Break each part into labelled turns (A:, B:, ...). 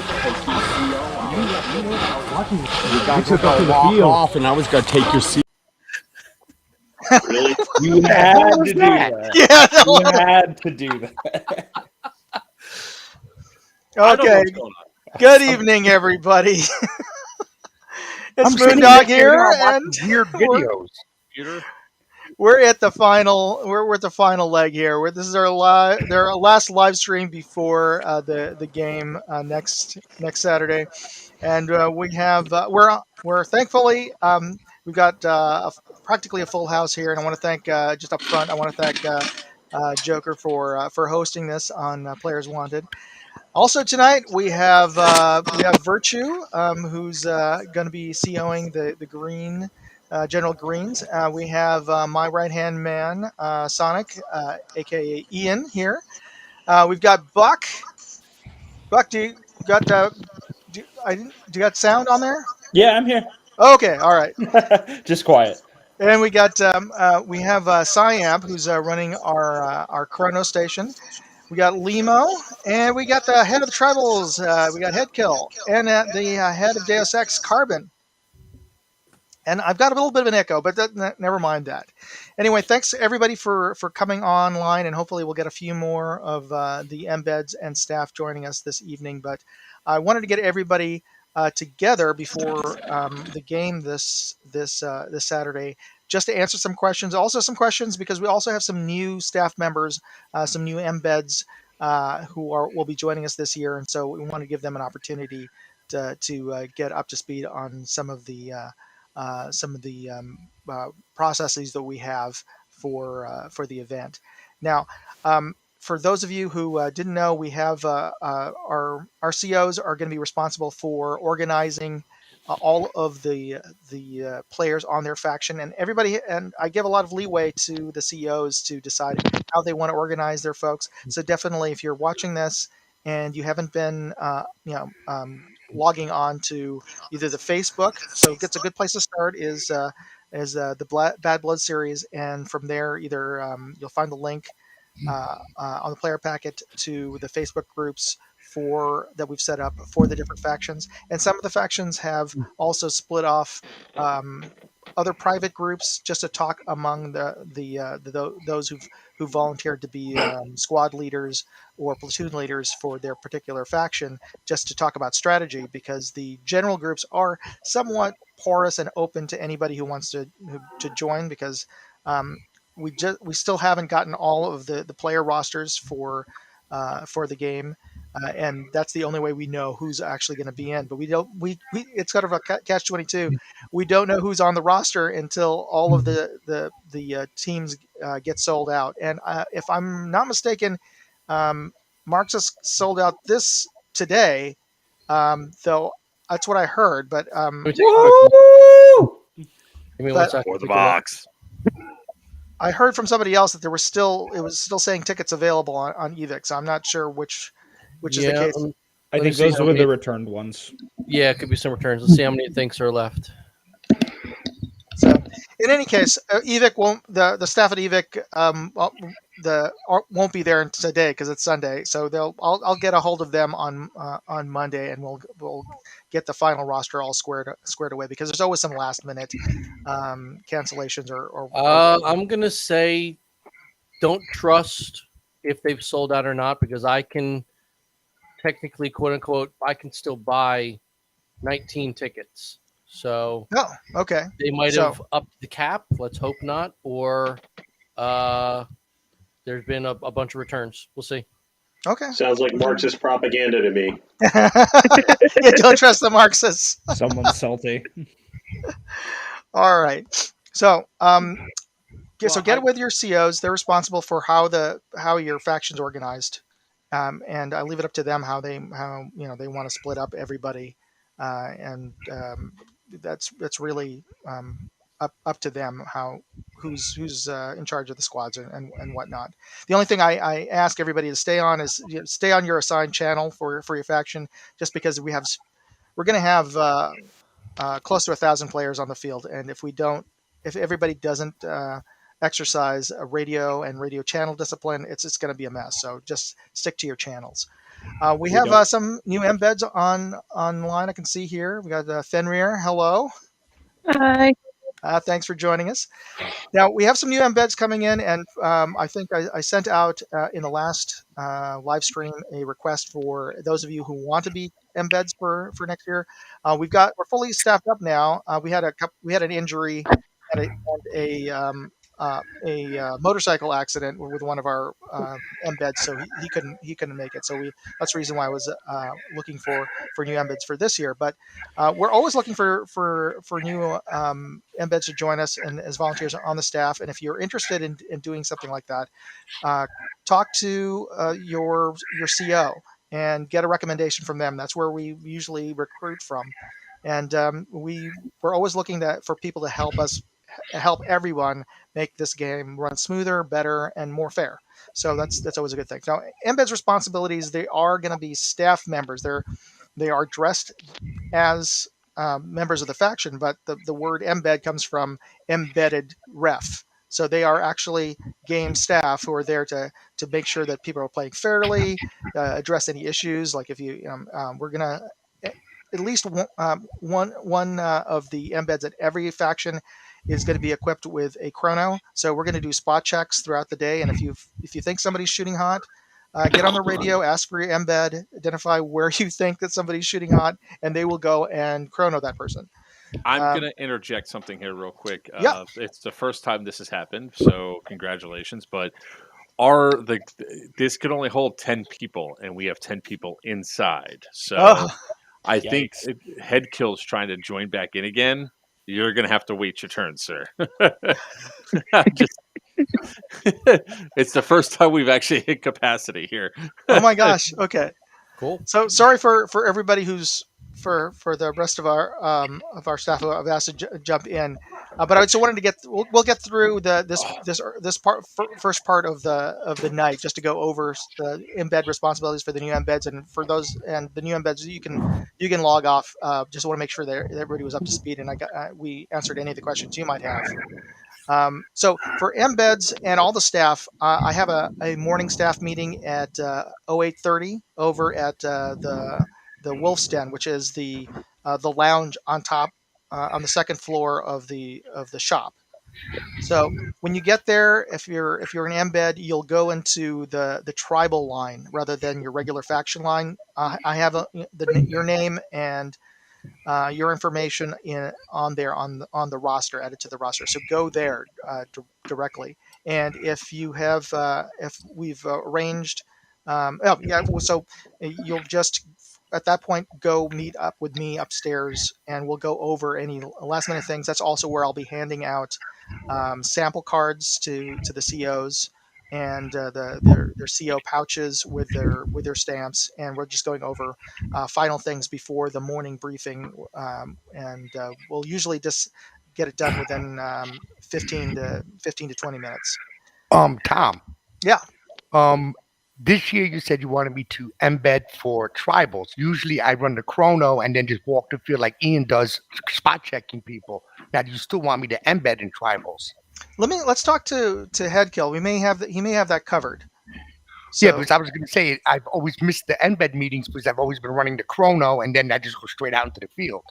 A: You guys were going to walk off, and I was going to take your seat.
B: Really?
C: You had to do that.
D: Yeah.
C: You had to do that.
B: I don't know
D: Okay.
B: what's going on.
D: Good evening, everybody. It's
E: sitting
D: Moondog
E: here
D: here,
E: watching
D: and
E: weird videos.
B: Computer?
D: we're at the final. We're at the final leg here. This is our last live stream before the game next Saturday, and we have we're thankfully we've got practically a full house here, and I want to thank just up front. I want to thank Joker for hosting this on Players Wanted. Also tonight we have Virtue, who's going to be COing the green. General Greens. We have my right hand man, Sonic, aka Ian, here. We've got Buck. Buck, do you got do you got sound on there?
C: Yeah, I'm here.
D: Okay, all right.
C: Just quiet.
D: And we have Cyamp, who's running our Chrono station. We got Limo, and we got the head of the Tribals. We got Headkill, and the head of Deus Ex, Carbon. And I've got a little bit of an echo, but never mind that. Anyway, thanks everybody for coming online, and hopefully we'll get a few more of the embeds and staff joining us this evening. But I wanted to get everybody together before the game this Saturday, just to answer some questions. Also some questions because we also have some new staff members, some new embeds who will be joining us this year, and so we want to give them an opportunity to get up to speed on some of the processes that we have for the event. Now, for those of you who didn't know, we have our COs are going to be responsible for organizing all of the players on their faction, and everybody. And I give a lot of leeway to the COs to decide how they want to organize their folks. So definitely, if you're watching this and you haven't been, logging on to either the Facebook, so it's a good place to start is the Bad Blood series, and from there either you'll find the link on the player packet to the Facebook groups that we've set up for the different factions, and some of the factions have also split off other private groups just to talk among those who volunteered to be squad leaders or platoon leaders for their particular faction, just to talk about strategy, because the general groups are somewhat porous and open to anybody who wants to join, because we still haven't gotten all of the player rosters for the game, and that's the only way we know who's actually going to be in. But we don't. It's kind of a catch-22. We don't know who's on the roster until all of the teams get sold out. And if I'm not mistaken, Marxist sold out this today, though that's what I heard. But
F: Give me 1 second.
B: Or the box.
D: I heard from somebody else that it was still saying tickets available on Evic, so I'm not sure which is the case.
C: I think those were the returned ones.
F: Yeah, it could be some returns. Let's see how many it thinks are left.
D: So, in any case, Evic won't. The staff at Evic won't be there today because it's Sunday. So I'll get a hold of them on Monday, and we'll get the final roster all squared away, because there's always some last minute cancellations or
F: I'm gonna say, don't trust if they've sold out or not, because I can technically, quote unquote, I can still buy 19 tickets. So
D: okay.
F: They might have upped the cap. Let's hope not. Or there's been a bunch of returns. We'll see.
D: Okay.
B: Sounds like Marxist propaganda to me.
D: Yeah, don't trust the Marxists.
C: Someone's salty.
D: All right. So get with your COs. They're responsible for how your faction's organized, and I leave it up to them how they want to split up everybody, and that's really up to them who's in charge of the squads and whatnot. The only thing I ask everybody to stay on is stay on your assigned channel for your faction, just because we're going to have close to 1,000 players on the field, and if everybody doesn't exercise a radio and radio channel discipline, it's going to be a mess. So just stick to your channels. We have some new embeds online. I can see here. We got Fenrir. Hello.
E: Hi.
D: Thanks for joining us. Now we have some new embeds coming in, and I think I sent out in the last live stream a request for those of you who want to be embeds for next year. We're fully staffed up now. We had an injury and a motorcycle accident with one of our embeds, so he couldn't make it. So that's the reason why I was looking for new embeds for this year. But we're always looking for new embeds to join us and as volunteers on the staff. And if you're interested in doing something like that, talk to your CO and get a recommendation from them. That's where we usually recruit from. And we're always looking for people to help everyone make this game run smoother, better, and more fair. So that's always a good thing. Now, embeds responsibilities, they are going to be staff members. They are dressed as members of the faction, but the word embed comes from embedded ref. So they are actually game staff who are there to make sure that people are playing fairly, address any issues. Like if we're going to at least one of the embeds at every faction is going to be equipped with a chrono. So we're going to do spot checks throughout the day. And if you think somebody's shooting hot, get on the radio, ask for your embed, identify where you think that somebody's shooting hot, and they will go and chrono that person.
G: I'm going to interject something here real quick.
D: Yeah.
G: It's the first time this has happened, so congratulations. But this could only hold 10 people, and we have 10 people inside. So I think if Headkill's trying to join back in again, you're going to have to wait your turn, sir. It's the first time we've actually hit capacity here.
D: Oh my gosh. Okay.
F: Cool.
D: So sorry for everybody who's for the rest of our staff who have asked to jump in, but I just wanted to we'll get through this first part of the night just to go over the embed responsibilities for the new embeds, and for those and the new embeds you can log off. Just want to make sure that everybody was up to speed and we answered any of the questions you might have. So for embeds and all the staff, I have a morning staff meeting at 08:30 over at the Wolf's Den, which is the lounge on top on the second floor of the shop. So when you get there, if you're an embed, you'll go into the tribal line rather than your regular faction line. I have your name and your information on the roster, added to the roster. So go there directly. And if we've arranged, so you'll just at that point go meet up with me upstairs, and we'll go over any last minute things. That's also where I'll be handing out sample cards to the COs and their CO pouches with their stamps, and we're just going over final things before the morning briefing, and we'll usually just get it done within 15 to 20 minutes.
H: Tom.
D: Yeah.
H: This year you said you wanted me to embed for tribals. Usually I run the chrono and then just walk the field like Ian does, spot checking people. Now do you still want me to embed in tribals? Let's
D: talk to Headkill. He may have that covered.
H: So, yeah, because I was going to say I've always missed the embed meetings because I've always been running the chrono and then I just go straight out into the field.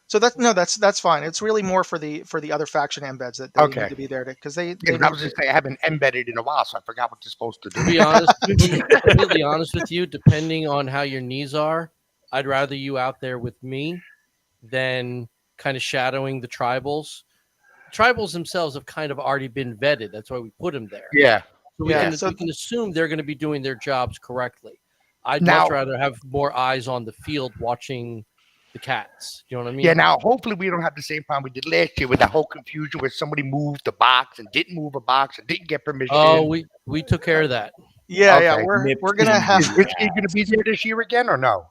D: So that's fine. It's really more for the other faction embeds that they need to be there because they
H: I was just saying I haven't embedded in a while, so I forgot what they're supposed to do.
F: To be honest, completely honest with you, depending on how your knees are, I'd rather you out there with me than kind of shadowing the tribals. Tribals themselves have kind of already been vetted. That's why we put them there.
H: Yeah.
F: So we can assume they're going to be doing their jobs correctly. I'd much rather have more eyes on the field watching the cats. You know what I mean?
H: Yeah, now hopefully we don't have the same problem we did last year with that whole confusion where somebody moved the box and didn't move a box and didn't get permission.
F: Oh, we took care of that.
D: Yeah, okay. We're gonna have.
H: Is Richie gonna be there this year again or no?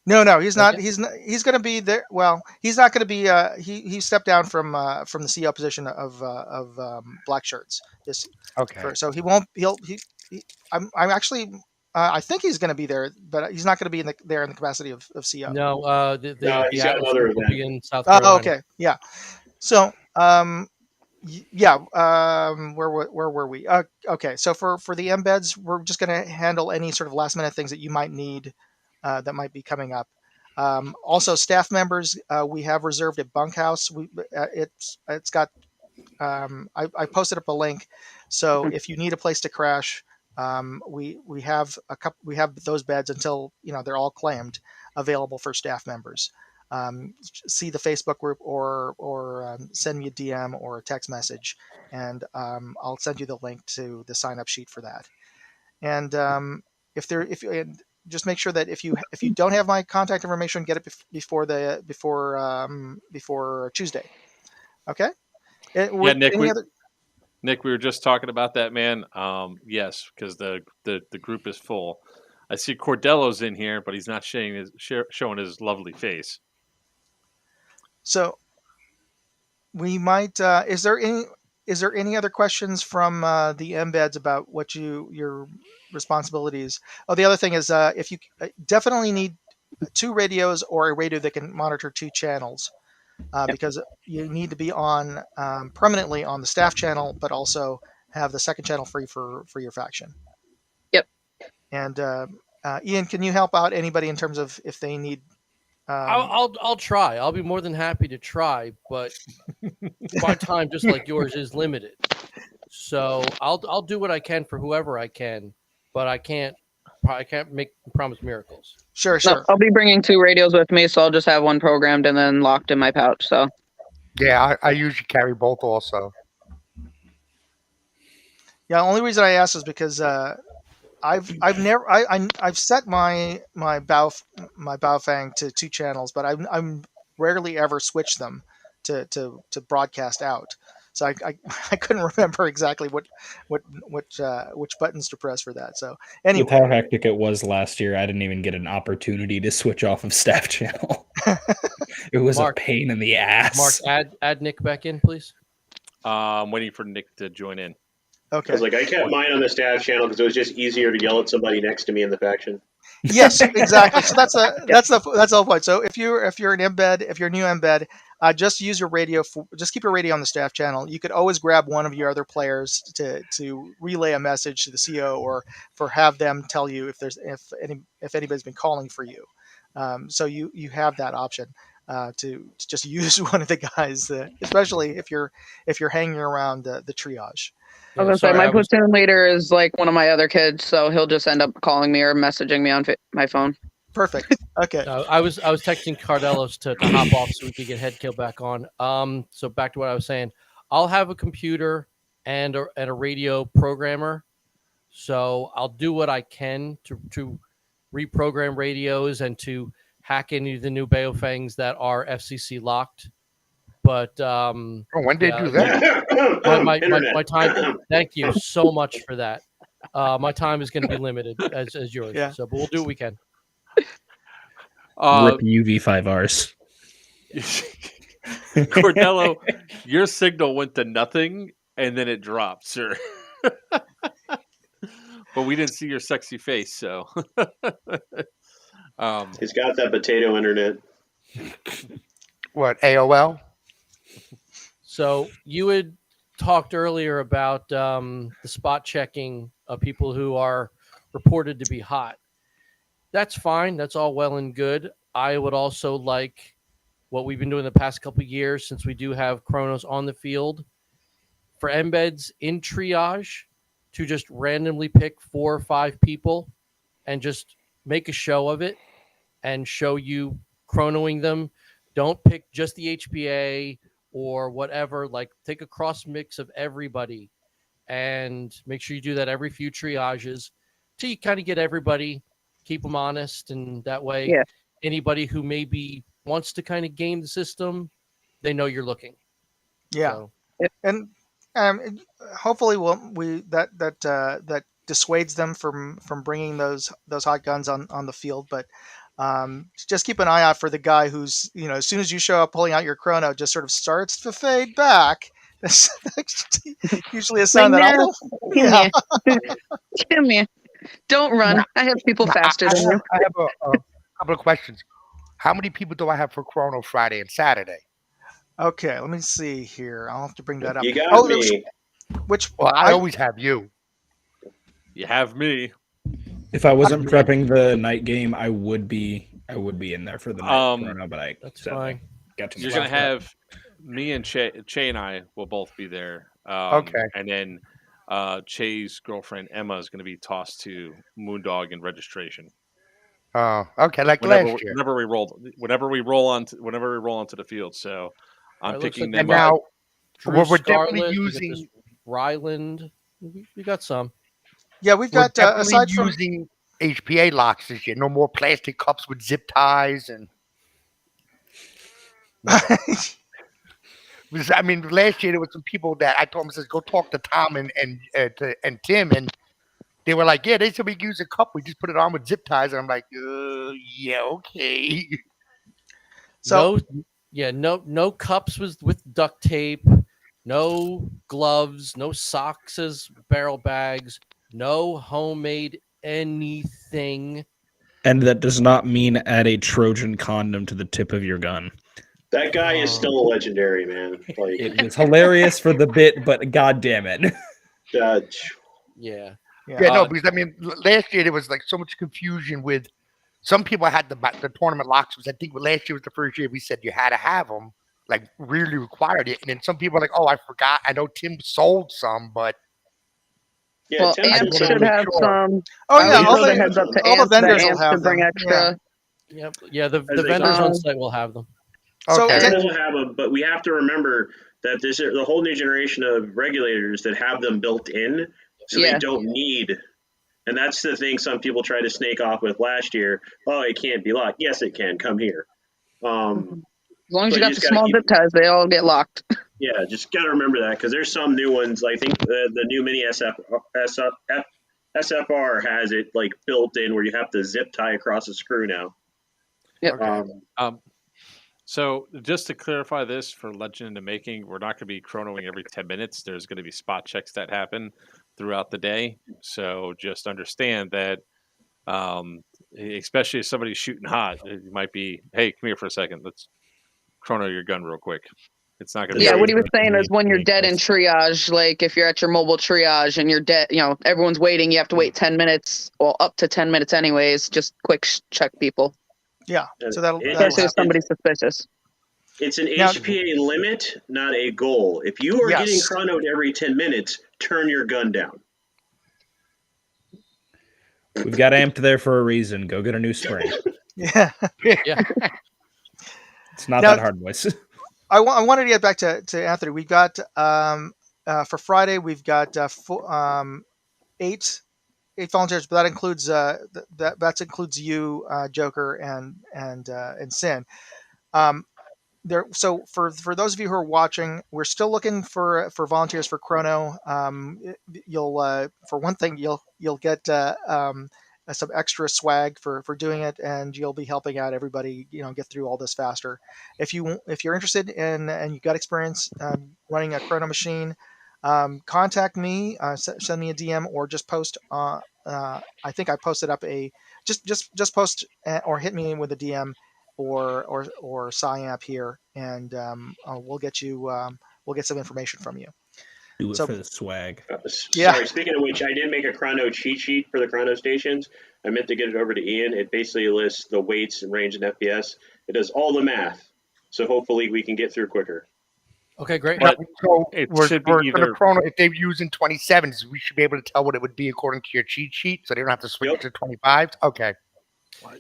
D: No, he's not. He's gonna be there. Well, he's not gonna be. He stepped down from the CEO position of Black Shirts. So he won't. I'm actually. I think he's going to be there, but he's not going to be there in the capacity of CO.
B: No, he's got another event
F: in South Carolina.
D: Oh, okay, yeah. So Yeah. Where were we? Okay. So for the embeds, we're just going to handle any sort of last minute things that you might need that might be coming up. Also, staff members, we have reserved at Bunkhouse. It's got. I posted up a link, so if you need a place to crash, we have a couple. We have those beds until they're all claimed, available for staff members. See the Facebook group or send me a DM or a text message, and I'll send you the link to the sign up sheet for that. And and just make sure that if you don't have my contact information, get it before Tuesday. Okay.
G: Nick.
D: Any other?
G: Nick, we were just talking about that, man. Yes, because the group is full. I see Cordello's in here, but he's not showing his lovely face.
D: So we might. Is there any other questions from the embeds about what your responsibilities? Oh, the other thing is, if you definitely need 2 radios or a radio that can monitor 2 channels, because you need to be on permanently on the staff channel, but also have the second channel free for your faction.
E: Yep.
D: And Ian, can you help out anybody in terms of if they need?
F: I'll try. I'll be more than happy to try, but my time, just like yours, is limited. So I'll do what I can for whoever I can, but I can't promise miracles.
D: Sure.
E: No, I'll be bringing 2 radios with me, so I'll just have one programmed and then locked in my pouch. So
H: Yeah, I usually carry both also.
D: Yeah, the only reason I asked is because I've set my Baofeng to 2 channels, but I'm rarely ever switch them to broadcast out. So I couldn't remember exactly which buttons to press for that. So anyway,
C: with how hectic it was last year, I didn't even get an opportunity to switch off of staff channel. It was a pain in the ass.
F: Mark, add Nick back in, please.
G: I'm waiting for Nick to join in.
D: Okay.
B: I was like, I kept mine on the staff channel because it was just easier to yell at somebody next to me in the faction.
D: Yes, exactly. So that's the whole point. So if you're an embed, if you're a new embed, just use your radio. Just keep your radio on the staff channel. You could always grab one of your other players to relay a message to the CO or have them tell you if anybody's been calling for you. So you have that option to just use one of the guys, especially if you're hanging around the triage.
E: I was gonna say my platoon leader is like one of my other kids, so he'll just end up calling me or messaging me on my phone.
D: Perfect. Okay.
F: I was texting Cardelos to hop off so we could get Headkill back on. So back to what I was saying, I'll have a computer and a radio programmer, so I'll do what I can to reprogram radios and to hack into the new Baofangs that are FCC locked. But
H: when did they do that?
F: my time. Thank you so much for that. My time is going to be limited as yours.
D: Yeah.
F: So, but we'll do what we can.
C: Rip UV5Rs.
G: Cordello, your signal went to nothing and then it dropped, sir. But we didn't see your sexy face, so.
B: He's got that potato internet.
H: What, AOL?
F: So you had talked earlier about the spot checking of people who are reported to be hot. That's fine. That's all well and good. I would also like what we've been doing the past couple of years, since we do have Kronos on the field, for embeds in triage to just randomly pick 4 or 5 people and just make a show of it and show you chronoing them. Don't pick just the HPA or whatever. Like, take a cross mix of everybody and make sure you do that every few triages till you kind of get everybody, keep them honest, and that way anybody who maybe wants to kind of game the system, they know you're looking.
D: Yeah. So. And hopefully that dissuades them from bringing those hot guns on the field. But just keep an eye out for the guy who's, as soon as you show up pulling out your chrono, just sort of starts to fade back. That's usually a sign
E: Come here. Don't run. I have people faster than you.
H: I have a couple of questions. How many people do I have for Chrono Friday and Saturday?
D: Okay, let me see here. I'll have to bring that up.
B: You got
D: Oh, there was-
B: me.
D: which
H: Well, I always have you.
G: You have me.
C: If I wasn't prepping the night game, I would be in there for the night Corona, but I
F: That's
C: sadly
F: fine.
C: got to
G: You're
C: miss
G: gonna
C: that.
G: have me and Che and I will both be there.
H: Okay.
G: And then Che's girlfriend Emma is going to be tossed to Moondog in registration.
H: Oh, okay, like last year.
G: Whenever we roll onto the field. So I'm
F: It looks
G: picking
F: like
H: And
G: them up.
H: now
F: Drew
H: we're definitely
F: Scarlett, you get
H: using
F: this Ryland. We got some.
D: yeah, we've
H: we're
D: got
H: definitely
D: aside from
H: using HPA locks this year. No more plastic cups with zip ties and. I mean, last year there was some people that I told them, says, go talk to Tom and Tim, and they were like, yeah, they said we can use a cup. We just put it on with zip ties, and I'm like, yeah, okay.
D: So-
F: no cups with duct tape, no gloves, no socks as barrel bags, no homemade anything.
C: And that does not mean add a Trojan condom to the tip of your gun.
B: That guy is still a legendary, man. Like,
C: It was hilarious for the bit, but god damn it.
B: uh,
F: Yeah.
H: Yeah, no, because I mean, last year there was like so much confusion with some people had the tournament locks. I think last year was the first year we said you had to have them, like really required it. And then some people are like, oh, I forgot. I know Tim sold some, but
B: yeah,
E: Well,
B: Tim's
E: Amps
B: a
E: should have
H: sure.
E: some.
D: oh
E: I
D: yeah,
E: would
B: all
E: throw
B: the-
E: the heads up to
D: all the
E: Amps that
D: vendors will
E: Amps
D: have
E: should bring
D: them,
E: extra.
F: Yep. Yeah, the
B: they
F: vendors
E: come.
F: on site will have them.
D: So
H: okay.
B: Vendors will have them, but we have to remember that there's the whole new generation of regulators that have them built in, so
E: Yeah.
B: they don't need. And that's the thing some people tried to snake off with last year. Oh, it can't be locked. Yes, it can. Come here.
E: As long as
B: But
E: you
B: you
E: got the
B: just gotta
E: small
B: keep-
E: zip ties, they all get locked.
B: Yeah, just got to remember that because there's some new ones. I think the new mini SFR has it like built in where you have to zip tie across a screw now.
E: Yep.
G: So just to clarify this for Legend in the Making, we're not going to be chronoing every 10 minutes. There's going to be spot checks that happen throughout the day. So just understand that, especially if somebody's shooting hot, it might be, hey, come here for a second. Let's chrono your gun real quick. It's not going to
E: Yeah,
G: be.
E: what he was saying is when you're dead in triage, like if you're at your mobile triage and you're dead, everyone's waiting, you have to wait 10 minutes, or up to 10 minutes anyways, just quick check people.
D: yeah, so that'll
B: Especially
E: Especially if
B: happen.
E: somebody's suspicious.
B: It's an
D: Now-
B: HPA limit, not a goal. If you are getting
D: Yes.
B: chronoed every 10 minutes, turn your gun down.
C: We've got Amped there for a reason. Go get a new spring.
D: yeah.
C: It's not
D: Now-
C: that hard, boys.
D: I wanted to get back to Anthony. We've got for Friday we've got eight volunteers, but that includes that includes you, Joker, and Sin. So for those of you who are watching, we're still looking for volunteers for Chrono. You'll for one thing you'll get some extra swag for doing it, and you'll be helping out everybody get through all this faster. If you're interested in and you've got experience running a Chrono machine, contact me, send me a DM, or just post. I think I posted up a just post or hit me with a DM or SciAmp here, and we'll get some information from you.
C: Do it
D: So-
C: for the swag.
D: Yeah.
B: Sorry, speaking of which, I did make a chrono cheat sheet for the chrono stations. I meant to get it over to Ian. It basically lists the weights and range and FPS. It does all the math. So hopefully we can get through quicker.
F: Okay, great.
G: But
H: So
G: it
H: we're
G: should be
H: going to
G: either-
H: chrono. If they're using 27s, we should be able to tell what it would be according to your cheat sheet, so they don't have to switch
B: Yep.
H: to 25s. Okay.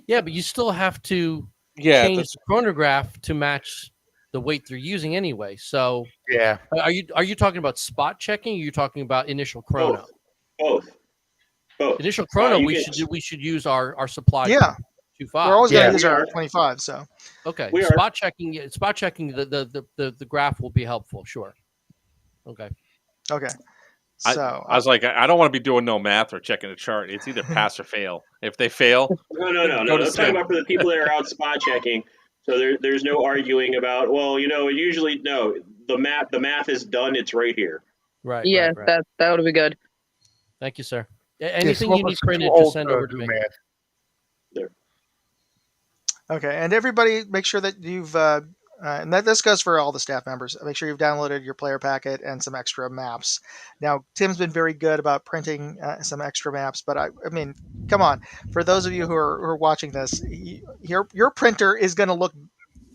F: Yeah, but you still have to
G: Yeah,
F: change the chronograph to match the weight they're using anyway. So
H: Yeah.
F: are you talking about spot checking? Or are you talking about initial chrono?
B: Both.
F: Initial chrono,
B: you
F: we
B: get-
F: should use our supply.
D: Yeah.
F: 25.
D: We're always
H: Yeah.
D: going to use
B: We
D: our
B: are.
D: 25. So
F: Okay.
B: We are.
F: Spot checking the graph will be helpful. Sure. Okay.
D: okay.
G: I
D: So
G: was like, I don't want to be doing no math or checking a chart. It's either pass or fail. If they fail,
B: No.
G: Go
B: I'm
G: to
B: talking
G: Sim.
B: about for the people that are out spot checking. So there's no arguing about, well, usually, no, the math is done. It's right here.
F: Right.
E: Yeah,
F: right.
E: that would be good.
F: Thank you, sir.
H: Yeah,
F: Anything
H: some
F: you
H: of
F: need
H: us are
F: printed,
H: too
F: just
H: old
F: send
H: to
F: over to
H: do
F: me.
H: math.
D: okay, and everybody, make sure that you've and this goes for all the staff members. Make sure you've downloaded your player packet and some extra maps. Now, Tim's been very good about printing some extra maps, but I mean, come on. For those of you who are watching this, your printer is going to look.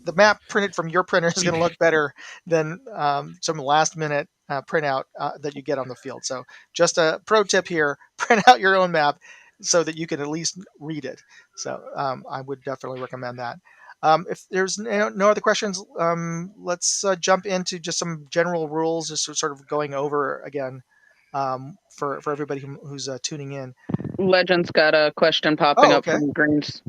D: The map printed from your printer is going to look better than some last-minute printout that you get on the field. So, just a pro tip here: print out your own map so that you can at least read it. So, I would definitely recommend that. If there's no other questions, let's jump into just some general rules, just sort of going over again for everybody who's tuning in.
E: Legends got a question popping up from Greens.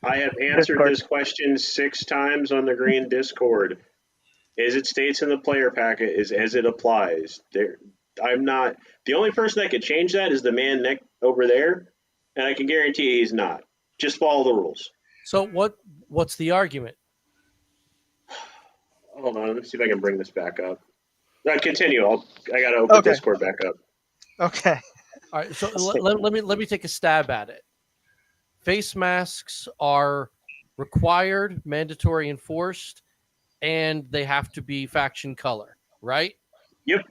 B: I have answered this question 6 times on the Green Discord. As it states in the player packet, is as it applies. I'm not the only person that could change that is the man over there, and I can guarantee he's not. Just follow the rules.
F: So what's the argument?
B: Hold on, let me see if I can bring this back up. Continue. I got to open Discord back up.
D: Okay.
F: All right. So let me take a stab at it. Face masks are required, mandatory, enforced, and they have to be faction color, right?
B: Yep.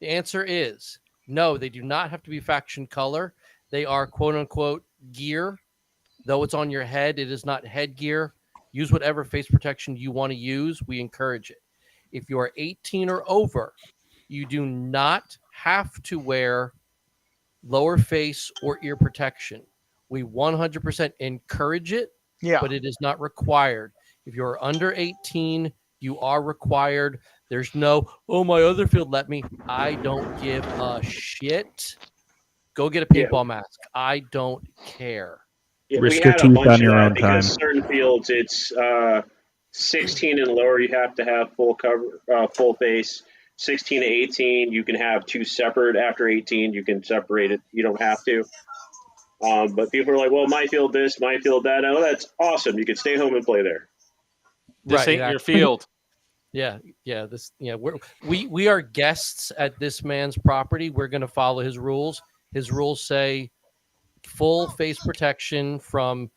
F: The answer is no, they do not have to be faction color. They are quote unquote gear. Though it's on your head, it is not headgear. Use whatever face protection you want to use. We encourage it. If you are 18 or over, you do not have to wear lower face or ear protection. We 100% encourage it, but it is not required. If you're under 18, you are required. There's no, oh, my other field let me. I don't give a shit. Go get a paintball mask. I don't care.
B: Yeah,
C: Risk your teeth on your own time.
B: Certain fields, it's 16 and lower, you have to have full cover, full face. 16 to 18, you can have 2 separate. After 18, you can separate it. You don't have to. But people are like, well, my field this, my field that. Oh, that's awesome. You can stay home and play there.
G: This ain't your field.
F: We are guests at this man's property. We're going to follow his rules. His rules say full face protection from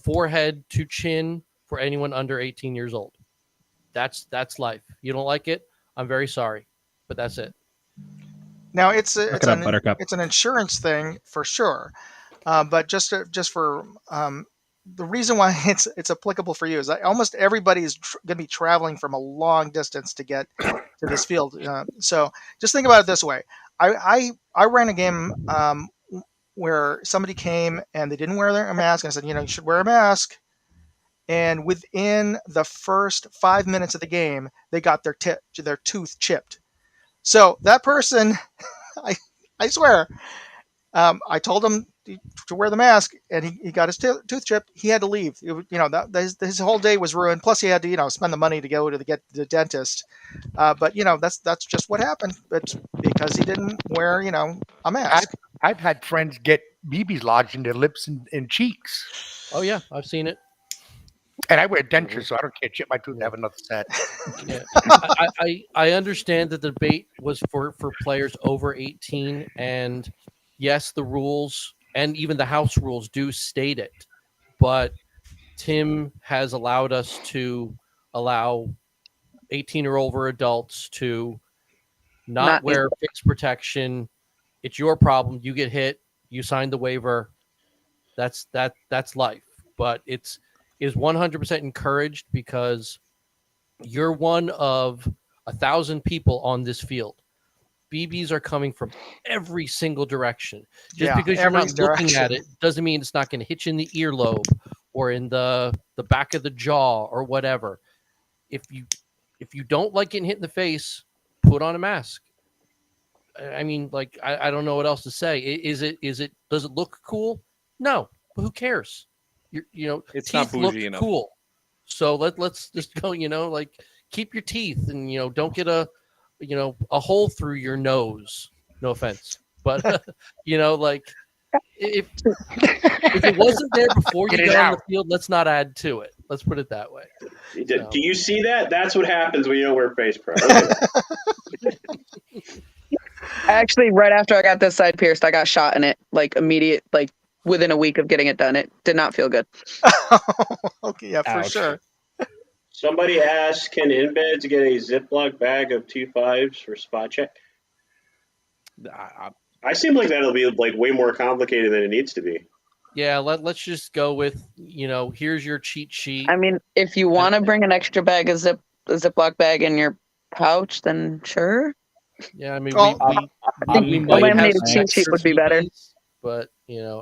F: forehead to chin for anyone under 18 years old. That's life. You don't like it? I'm very sorry, but that's it.
D: Now it's an insurance thing for sure, but just for the reason why it's applicable for you is that almost everybody is going to be traveling from a long distance to get to this field. So just think about it this way: I ran a game where somebody came and they didn't wear their mask. And I said, you should wear a mask. And within the first 5 minutes of the game, they got their tooth chipped. So that person, I swear, I told him to wear the mask, and he got his tooth chipped. He had to leave. His whole day was ruined. Plus, he had to spend the money to go to get the dentist. But that's just what happened. It's because he didn't wear a mask.
H: I've had friends get BBs lodged in their lips and cheeks.
F: Oh yeah, I've seen it.
H: And I wear dentures, so I don't care. Chip my tooth and have another set.
F: Yeah. I understand that the debate was for players over 18, and yes, the rules and even the house rules do state it, but Tim has allowed us to allow 18 or over adults to not wear face protection. It's your problem. You get hit. You sign the waiver. That's life. But it is 100% encouraged because you're one of 1,000 people on this field. BBs are coming from every single direction. Just because you're not looking at it doesn't mean it's not going to hit you in the earlobe or in the back of the jaw or whatever. If you don't like getting hit in the face, put on a mask. I mean, like, I don't know what else to say. Does it look cool? No, but who cares?
G: It's
F: teeth
G: not bougie
F: look
G: enough.
F: Cool. So let's just go, keep your teeth and, don't get a hole through your nose. No offense. But, if it wasn't there before you got on the field, let's not add to it. Let's put it that way.
B: Do you see that? That's what happens when you don't wear face pro.
E: Actually, right after I got this side pierced, I got shot in it, within a week of getting it done. It did not feel good.
D: Okay, yeah, for
C: Ouch.
D: sure.
B: Somebody asked, can embeds get a Ziploc bag of 2.5s for spot check? I seem like that'll be like way more complicated than it needs to be.
F: Yeah, let's just go with, here's your cheat sheet.
E: I mean, if you want to bring an extra bag of a Ziploc bag in your pouch, then sure.
F: Yeah, I mean,
D: Well,
F: we
E: A
F: might have
E: laminated
F: some
E: cheat sheet
F: extra
E: would be better.
F: TVs, but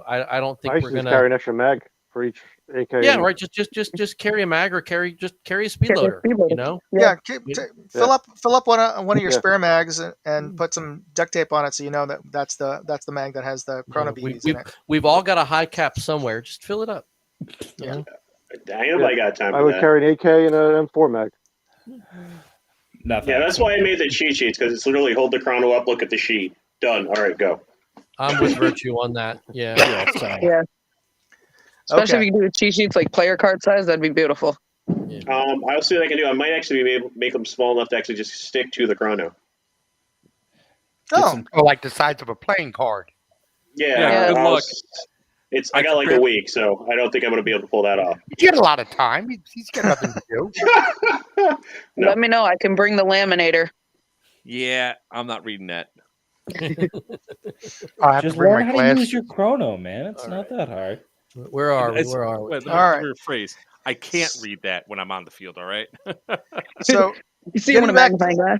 F: I don't think
I: I used
F: we're
I: to just
F: gonna.
I: carry an extra mag for each AK.
F: Yeah, right. Just carry a mag or carry a speed
E: Carry a
F: loader.
E: speed loader.
D: Yeah,
F: Yeah.
D: fill up one of your
I: Yeah.
D: spare mags and put some duct tape on it so you know that's the mag that has the Chrono BBs in it.
F: We've all got a high cap somewhere. Just fill it up. You know?
B: Ain't nobody got time
I: I
B: for
I: would
B: that.
I: carry an AK and an M4 mag.
C: Nothing.
B: Yeah, that's why I made the cheat sheets, because it's literally hold the chrono up, look at the sheet. Done. All right, go.
F: I'm with Virtue on that. Yeah.
E: Yeah. Especially
D: Okay.
E: if you can do the cheat sheets like player card size, that'd be beautiful.
B: I'll see what I can do. I might actually be able to make them small enough to actually just stick to the chrono.
D: Oh,
H: Or like the size of a playing card.
B: Yeah.
G: good luck.
B: I got like a week, so I don't think I'm going to be able to pull that off.
H: He had a lot of time. He's got nothing to do.
B: No.
E: Let me know. I can bring the laminator.
G: Yeah, I'm not reading that.
H: I have
C: Just
H: to bring
C: learn
H: my
C: how to
H: glass.
C: use your chrono, man. It's
F: All
C: not that hard.
F: Where are we?
G: It's-
F: Where are we?
G: Wait, let me,
D: All
G: let
D: right.
G: me rephrase. I can't read that when I'm on the field. All right.
D: so
E: You see
D: Getting
E: him with a
D: back-
E: magnifying glass?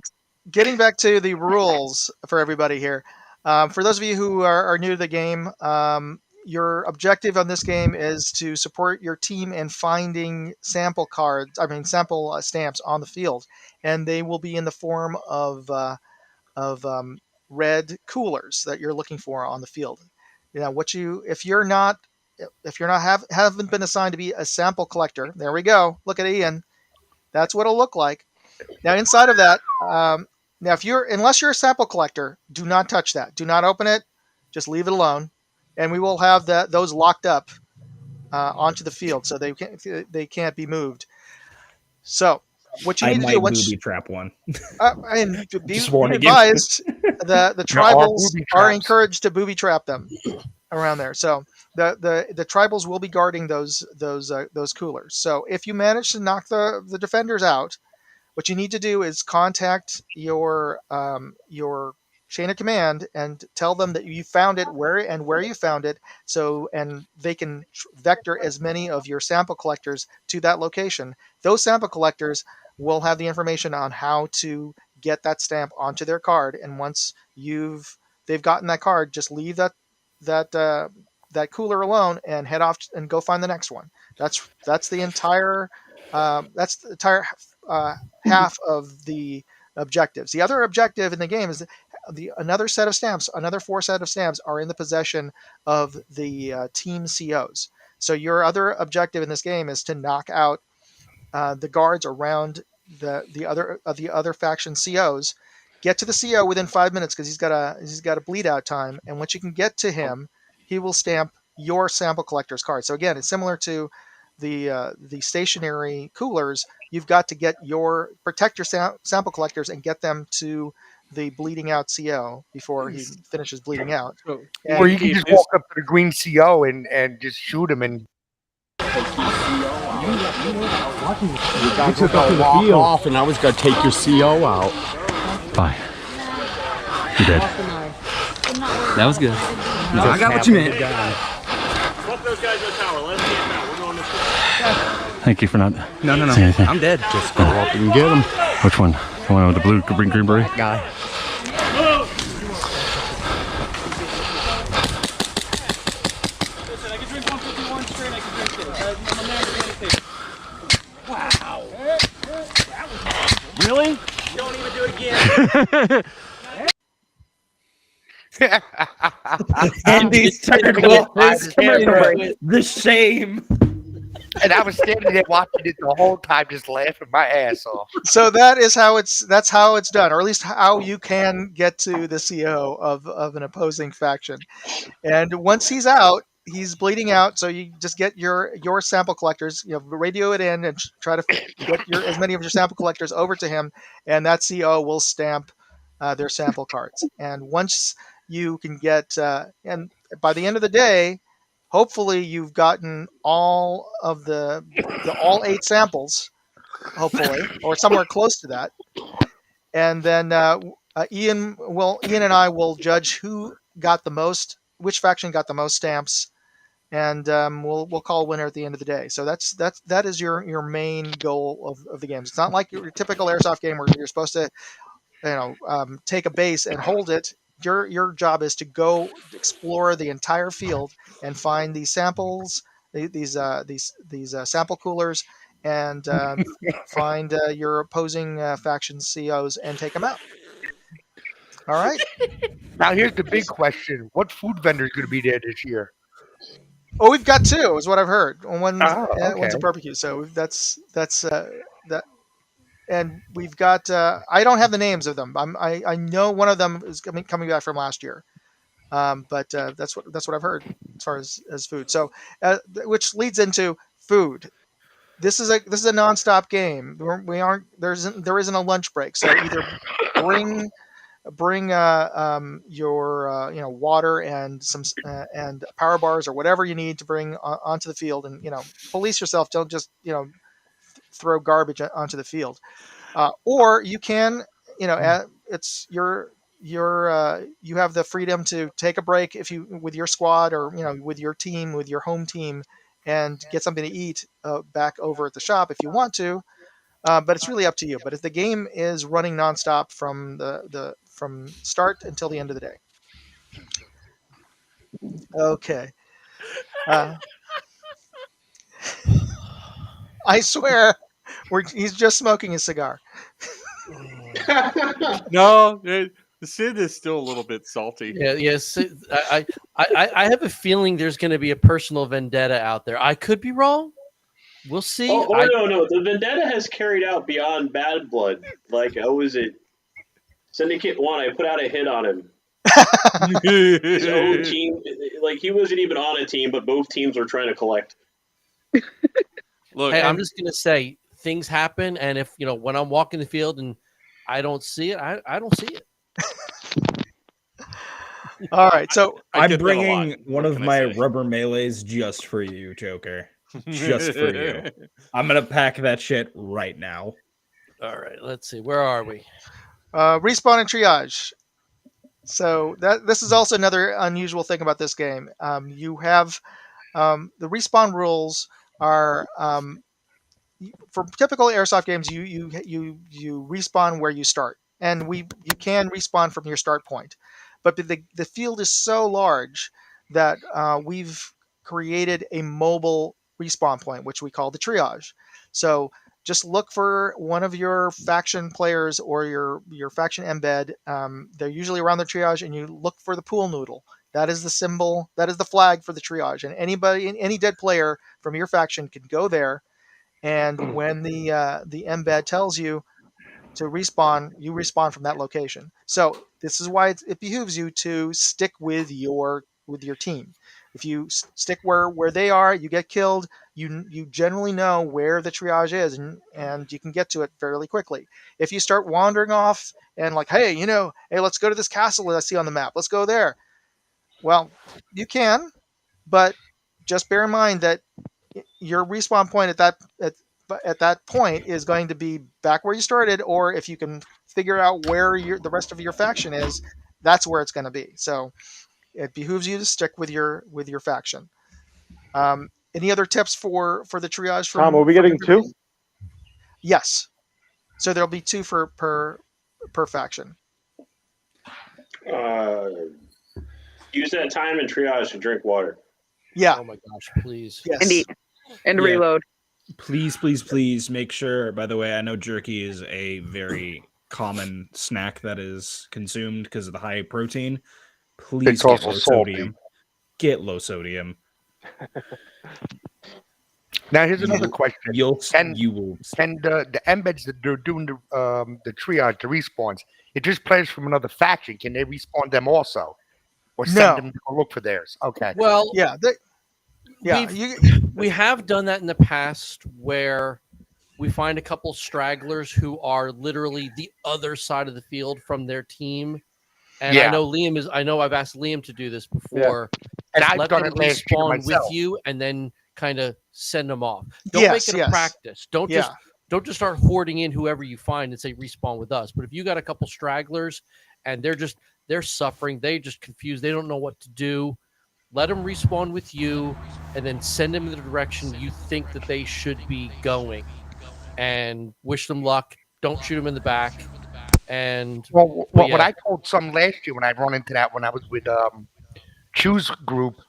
D: getting back to the rules for everybody here. For those of you who are new to the game, your objective on this game is to support your team in finding sample stamps on the field, and they will be in the form of red coolers that you're looking for on the field. If you're not haven't been assigned to be a sample collector, there we go. Look at Ian. That's what it'll look like. Now inside of that, unless you're a sample collector, do not touch that. Do not open it. Just leave it alone, and we will have those locked up onto the field so they can't be moved. So what you
C: I
D: need to
C: might
D: do once
C: booby trap one.
D: and be
C: Just warning you.
D: advised, the
H: There are
D: tribals
H: booby
D: are
H: traps.
D: encouraged to booby trap them around there. So the tribals will be guarding those coolers. So if you manage to knock the defenders out, what you need to do is contact your chain of command and tell them that you found it, where you found it, and they can vector as many of your sample collectors to that location. Those sample collectors will have the information on how to get that stamp onto their card, and once they've gotten that card, just leave that cooler alone and head off and go find the next one. That's the entire half of the objectives. The other objective in the game is another 4 set of stamps are in the possession of the team COs. So your other objective in this game is to knock out the guards around the other faction COs. Get to the CO within 5 minutes because he's got a bleed out time, and once you can get to him, he will stamp your sample collector's card. So again, it's similar to the stationary coolers. You've got to protect your sample collectors and get them to the bleeding out CO before he finishes bleeding out. And
H: Or you can just walk up to the green CO and just shoot him and
A: You guys were going to walk off, and I was going to take your CO out.
J: Fine. You did. That was good. No, I got what you meant.
B: Fuck those guys in the tower. Let them get out. We're going this way.
J: Thank you for not.
A: No.
J: saying anything.
A: I'm dead. Just go up and get him.
J: Which one? The one with the blue green beret?
A: Guy.
K: Listen, I can drink 151 straight. I can drink it. My man can take it. Wow.
A: Really?
K: Don't even do it again.
C: Andy's turning off his camera.
E: break.
C: The shame.
H: and I was standing there watching it the whole time, just laughing my ass off.
D: So that's how it's done, or at least how you can get to the CO of an opposing faction. And once he's out, he's bleeding out. So you just get your sample collectors, radio it in and try to get as many of your sample collectors over to him, and that CO will stamp their sample cards. And once you can get, and by the end of the day, hopefully you've gotten all 8 samples hopefully, or somewhere close to that. And then Ian and I will judge who got the most, which faction got the most stamps, and we'll call a winner at the end of the day. So that is your main goal of the games. It's not like your typical airsoft game where you're supposed to, take a base and hold it. Your job is to go explore the entire field and find these samples, these sample coolers, and find your opposing faction's COs and take them out. All right.
H: Now here's the big question: what food vendor is going to be there this year?
D: Oh, we've got two, is what I've heard. One's
H: okay.
D: a barbecue, so that's that. And we've got. I don't have the names of them. I know one of them is coming back from last year, but that's what I've heard as far as food. So, which leads into food. This is a nonstop game. There isn't a lunch break. So either bring your water and some and power bars or whatever you need to bring onto the field, and police yourself. Don't just throw garbage onto the field, or you can it's you have the freedom to take a break with your squad or with your team, with your home team, and get something to eat back over at the shop if you want to. But it's really up to you. But if the game is running nonstop from from start until the end of the day. Okay. I swear, he's just smoking his cigar.
G: No, the Sid is still a little bit salty.
F: Yeah, yes. I have a feeling there's going to be a personal vendetta out there. I could be wrong. We'll see.
B: No. The vendetta has carried out beyond bad blood. Like, was it Syndicate 1? I put out a hit on him. His own team, like, he wasn't even on a team, but both teams were trying to collect.
F: Look, hey, I'm just going to say things happen, and if when I'm walking the field and I don't see it, I don't see it.
D: All right, so
C: I'm bringing one of my rubber melees just for you, Joker. Just for you. I'm gonna pack that shit right now.
F: All right, let's see. Where are we?
D: Respawn and triage. So this is also another unusual thing about this game. You have the respawn rules are for typical airsoft games. You respawn where you start, and you can respawn from your start point, but the field is so large that we've created a mobile respawn point, which we call the triage. So just look for one of your faction players or your faction embed. They're usually around the triage, and you look for the pool noodle. That is the symbol. That is the flag for the triage. And any dead player from your faction can go there, and when the embed tells you to respawn, you respawn from that location. So this is why it behooves you to stick with your team. If you stick where they are, you get killed. You generally know where the triage is, and you can get to it fairly quickly. If you start wandering off and like, hey, let's go to this castle that I see on the map. Let's go there. Well, you can, but just bear in mind that your respawn point at that point is going to be back where you started, or if you can figure out where the rest of your faction is, that's where it's going to be. So it behooves you to stick with your faction. Any other tips for the triage?
I: Tom, are we getting two?
D: Yes. So there'll be two per faction.
B: Use that time in triage to drink water.
D: Yeah.
F: Oh my gosh, please.
D: Yes.
E: And eat. And reload.
C: Please make sure, by the way, I know jerky is a very common snack that is consumed because of the high protein. Please get low sodium. Get low sodium.
H: Now here's another question.
C: You will.
H: And the embeds that they're doing the triage, the respawns, it just players from another faction. Can they respawn them also, or send them to go look for theirs? Okay.
F: Well,
D: yeah,
F: we have done that in the past where we find a couple stragglers who are literally the other side of the field from their team. And I know I've asked Liam to do this before.
H: Yeah. And I've done it last year
F: respawn
H: myself.
F: with you and then kind of send them off. Don't make it a practice. Don't don't just start hoarding in whoever you find and say respawn with us. But if you got a couple stragglers and they're suffering, they just confused, they don't know what to do, let them respawn with you, and then send them in the direction you think that they should be going, and wish them luck. Don't shoot them in the back. And
H: what I told some last year when I run into that when I was with Choose Group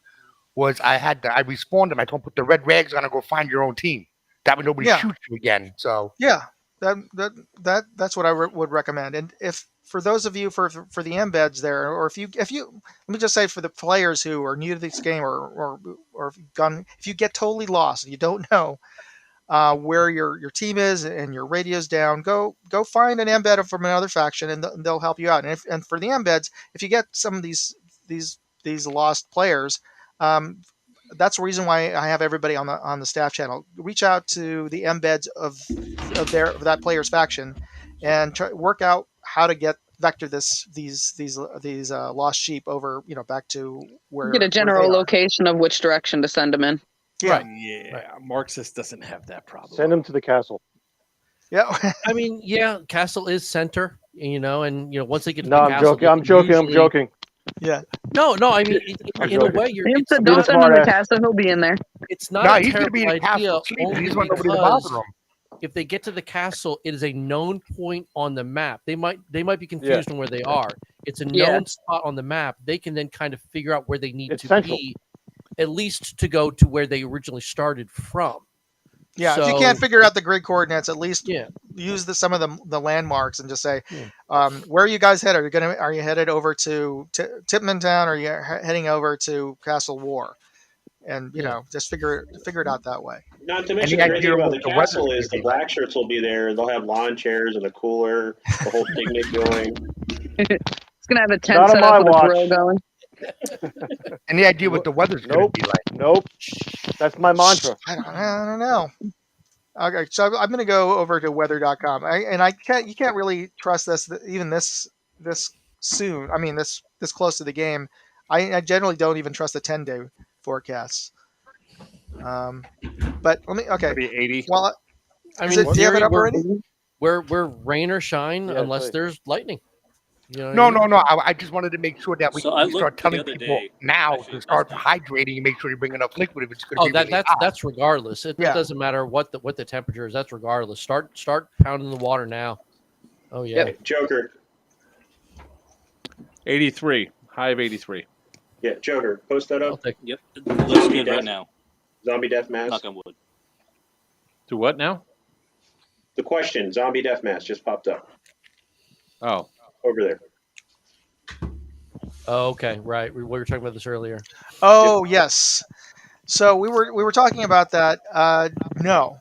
H: was I respawned them. I told them put the red rags on and go find your own team. That way nobody shoots you again. So
D: yeah, that's what I would recommend. And if for those of you for the embeds there, or if you let me just say for the players who are new to this game or if you get totally lost and you don't know where your team is and your radio's down, go find an embed from another faction and they'll help you out. And for the embeds, if you get some of these lost players, that's the reason why I have everybody on the staff channel. Reach out to the embeds of that player's faction and work out how to vector these lost sheep over, back to where
E: get a general location of which direction to send them in.
D: Yeah.
G: Yeah. Marxist doesn't have that problem.
I: Send them to the castle.
D: Yeah.
F: I mean, yeah, castle is center, and once they get to
I: No,
F: the
I: I'm
F: castle,
I: joking. I'm joking.
D: Yeah.
F: No, I mean, in a way,
E: don't send him to castle. He'll be in there.
F: It's not a terrible idea only because if they get to the castle, it is a known point on the map. They might be confused on where they are. It's a known spot on the map. They can then kind of figure out where they need to be, at least to go to where they originally started from.
D: Yeah, if you can't figure out the grid coordinates, at least use some of the landmarks and just say, where are you guys headed? Are you headed over to Tipman Town, or are you heading over to Castle War? And just figure it out that way.
B: Not to mention the great thing about the castle is the black shirts will be there. They'll have lawn chairs and a cooler, the whole picnic going.
E: It's gonna have a tent set up with a grill going.
H: Any idea what the weather's going to be like?
I: Nope. That's my mantra.
D: I don't know. Okay, so I'm going to go over to weather.com. You can't really trust this even this soon. I mean, this close to the game. I generally don't even trust the 10-day forecasts. But let me. Okay.
G: Maybe 80.
D: Well,
F: I
D: mean, do you have it up already?
F: We're rain or shine unless there's lightning.
H: No. I just wanted to make sure that we start telling people now to start hydrating and make sure you bring enough liquid if it's going to be really hot.
F: That's regardless. It doesn't matter what the temperature is. That's regardless. Start pounding the water now. Oh yeah.
B: Joker.
G: 83. High of 83.
B: Yeah, Joker. Post that up.
J: Yep. Looks good right now.
B: Zombie death mask.
J: Knock on wood.
G: To what now?
B: The question, zombie death mask, just popped up.
G: Oh.
B: Over there.
F: Oh, okay, right. We were talking about this earlier.
D: Oh, yes. So we were talking about that. No.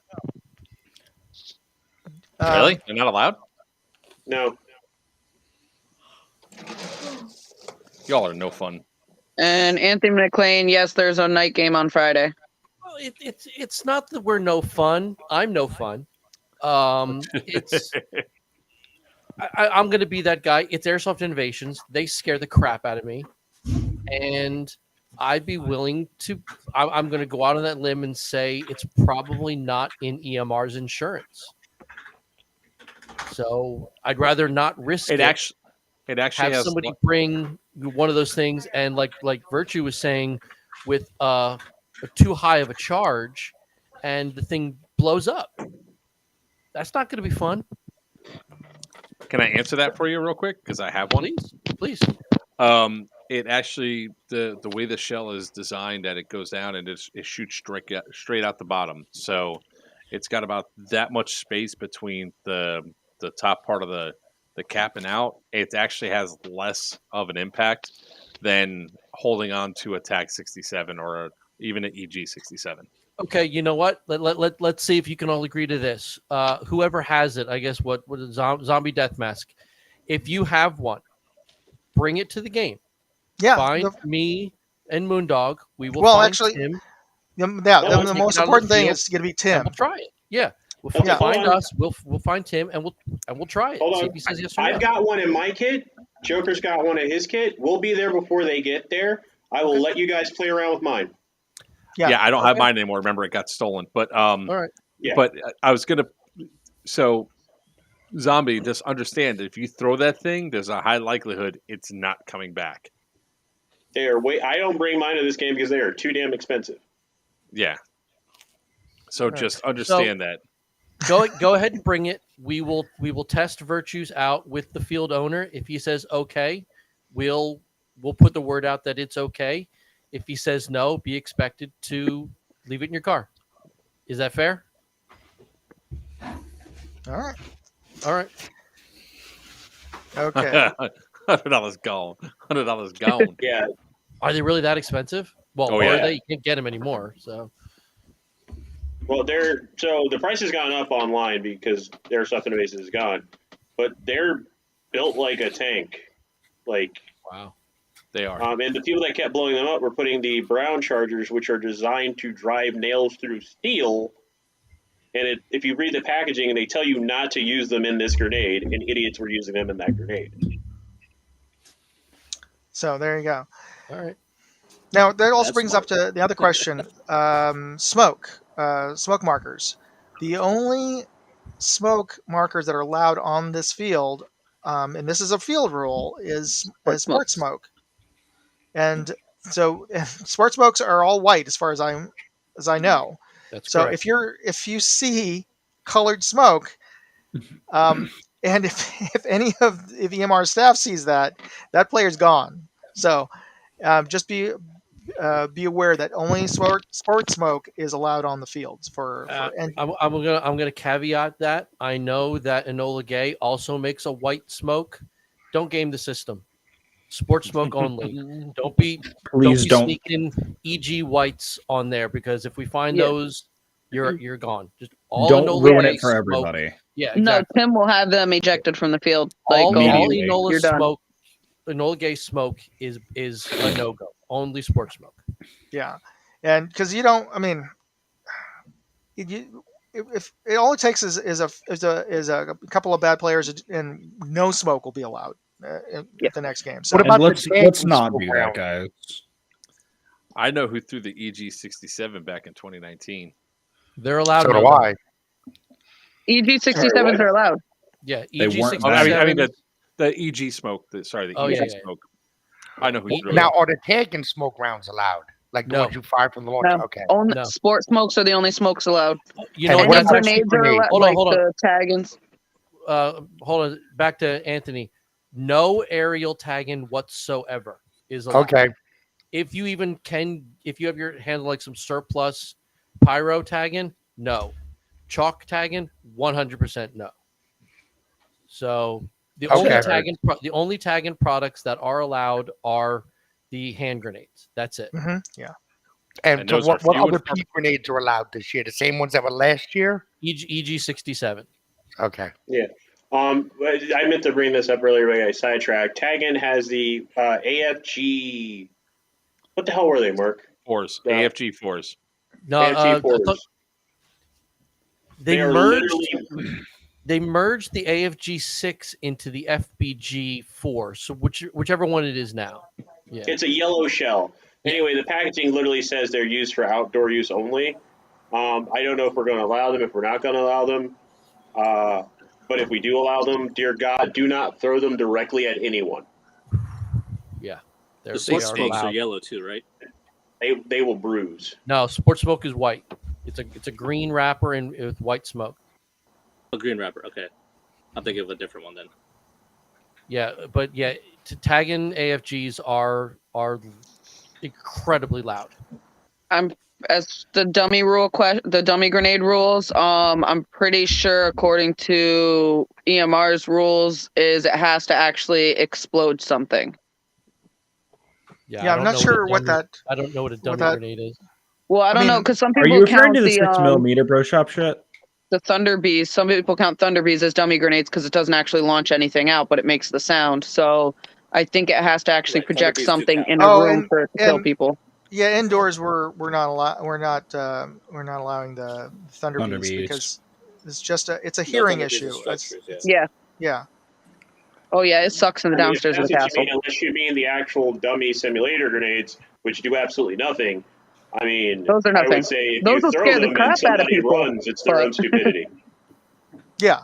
G: Really? They're not allowed?
B: No.
G: Y'all are no fun.
E: And Anthony McLean, yes, there's a night game on Friday.
F: Well, it's not that we're no fun. I'm no fun. It's I'm going to be that guy. It's Airsoft Innovations. They scare the crap out of me, and I'd be willing to. I'm going to go out on that limb and say it's probably not in EMR's insurance. So I'd rather not risk it.
G: It actually
F: have somebody bring one of those things, and like Virtue was saying, with too high of a charge, and the thing blows up. That's not going to be fun.
G: Can I answer that for you real quick? Because I have one.
F: Please.
G: It actually the way the shell is designed that it goes down and it shoots straight out the bottom. So it's got about that much space between the top part of the cap and out. It actually has less of an impact than holding on to a TAC 67 or even an EG 67.
F: Okay, you know what? Let's see if you can all agree to this. Whoever has it, I guess, what is zombie death mask? If you have one, bring it to the game.
D: Yeah.
F: Find me and Moondog. We will find Tim.
D: The most important thing is going to be Tim.
F: We'll try it. Yeah. We'll find us. We'll find Tim and we'll try it.
B: Hold
F: see
B: on.
F: if he says yes or no.
B: I've got one in my kit. Joker's got one in his kit. We'll be there before they get there. I will let you guys play around with mine.
G: Yeah, I don't have mine anymore. Remember, it got stolen. But
F: all right.
B: Yeah.
G: But I was gonna So, zombie, just understand that if you throw that thing, there's a high likelihood it's not coming back.
B: They are I don't bring mine to this game because they are too damn expensive.
G: Yeah. So
D: Right.
G: just understand that.
F: Go ahead and bring it. We will test Virtues out with the field owner. If he says okay, we'll put the word out that it's okay. If he says no, be expected to leave it in your car. Is that fair?
D: All right.
F: All right.
D: Okay.
G: $100 gone. $100 gone.
B: Yeah.
F: Are they really that expensive? Well,
G: Oh,
F: are
G: yeah.
F: they? You can't get them anymore. So
B: Well, the price has gone up online because their stuff in the base is gone, but they're built like a tank. Like,
F: wow,
G: they are.
B: And the people that kept blowing them up were putting the Brown Chargers, which are designed to drive nails through steel. And if you read the packaging, they tell you not to use them in this grenade, and idiots were using them in that grenade.
D: So there you go.
F: all right.
D: Now that also
J: That's
D: brings
J: smart.
D: up to the other question: smoke markers. The only smoke markers that are allowed on this field, and this is a field rule, is sports smoke. And so sports smokes are all white as far as I know.
F: That's
D: So
F: correct.
D: if you see colored smoke, and if any of EMR staff sees that player's gone. So just be aware that only sports smoke is allowed on the fields and
F: I'm gonna caveat that. I know that Enola Gay also makes a white smoke. Don't game the system. Sports smoke only. Don't be
C: Please don't.
F: sneaking EG whites on there, because if we find
E: Yeah.
F: those, you're gone. Just all
C: Don't
F: Enola
C: ruin
F: Gay
C: it for
F: smoke.
C: everybody.
F: Yeah,
E: No,
F: exactly.
E: Tim will have them ejected from the field. Like
F: all
C: immediately.
F: Enola
E: You're done.
F: smoke, Enola Gay smoke is a no go. Only sports smoke.
D: yeah, and because you don't, I mean, if it all it takes is a couple of bad players and no smoke will be allowed at the next game. So
H: What about
C: And
H: the
C: let's
H: tagging
C: not
H: smoke
C: do that,
H: round?
C: guys.
G: I know who threw the EG67 back in 2019.
F: They're allowed.
H: So do
F: no-go.
H: I.
E: EG67s are allowed.
F: Yeah,
C: They
F: EG
C: weren't
G: Oh, I mean
F: 67.
G: the EG smoke. The
F: Oh,
G: EG
F: yeah, yeah.
G: smoke. I know who threw
H: Now,
G: it.
H: are the tagging smoke rounds allowed? Like the
F: No.
H: ones you fire from the launcher?
E: No.
H: Okay.
E: Only
F: No.
E: sports smokes are the only smokes allowed.
F: You
H: And
F: know
H: what
F: what?
E: Any
H: about
E: grenades are
H: grenades?
E: allowed,
F: Hold on,
E: like
F: hold on.
E: the taggings.
F: Hold on. Back to Anthony. No aerial tagging whatsoever is allowed.
H: Okay.
F: If you have your handle like some surplus pyro tagging, no. Chalk tagging, 100% no. So the only tagging products that are allowed are the hand grenades. That's it.
D: Yeah.
H: And so
G: those are
H: what
G: few
H: other
G: and far-
H: peat grenades are allowed this year? The same ones that were last year?
F: EG 67.
H: Okay.
B: Yeah. I meant to bring this up earlier, but I sidetracked. Taggin has the AFG. What the hell were they, Mark?
G: Fours.
B: Yeah.
G: AFG fours.
F: No,
B: AFG
F: I
B: fours.
F: thought they
B: are
F: merged.
B: literally
F: They merged the AFG 6 into the FBG 4. So whichever one it is now. Yeah.
B: It's a yellow shell. Anyway, the packaging literally says they're used for outdoor use only. I don't know if we're going to allow them, if we're not going to allow them. But if we do allow them, dear God, do not throw them directly at anyone.
F: Yeah.
J: The sports smokes are yellow too, right?
B: They will bruise.
F: No, sports smoke is white. It's a green wrapper and with white smoke.
J: A green wrapper. Okay, I'm thinking of a different one then.
F: Yeah, but yeah, tagging AFGs are incredibly loud.
E: As the dummy the dummy grenade rules, I'm pretty sure according to EMR's rules is it has to actually explode something.
D: Yeah,
F: I
D: I'm
F: don't
D: not
F: know
D: sure what
F: dummy-
D: that.
F: I don't know what a dummy
D: that-
F: grenade is.
E: Well, I don't know
D: mean,
E: because some
C: Are
E: people
C: you referring
E: count
C: to the 6
E: the
C: millimeter bro shop shit?
E: the Thunder Bees. Some people count Thunder Bees as dummy grenades because it doesn't actually launch anything out, but it makes the sound. So I think it has to actually
J: Right,
E: project
J: Thunder Bees do
E: something
J: count.
E: in a
D: Oh,
E: room for it to kill people.
D: Yeah, indoors we're not allowing the Thunder
C: Thunder
D: Bees
C: Bees.
D: because it's a
J: No,
D: hearing
J: Thunder Bees
D: issue.
J: is structures, yeah.
E: Yeah.
D: Yeah.
E: Oh yeah, it sucks in the
B: I mean, if
E: downstairs of
B: that's
E: the
B: what
E: castle.
B: you mean, unless you mean the actual dummy simulator grenades, which do absolutely nothing. I mean,
E: Those are
B: I
E: nothing.
B: would say if
E: Those
B: you
E: will
B: throw
E: scare the
B: them
E: crap
B: and
E: out of
B: somebody
E: people,
B: runs, it's their
E: but-
B: own stupidity.
D: Yeah.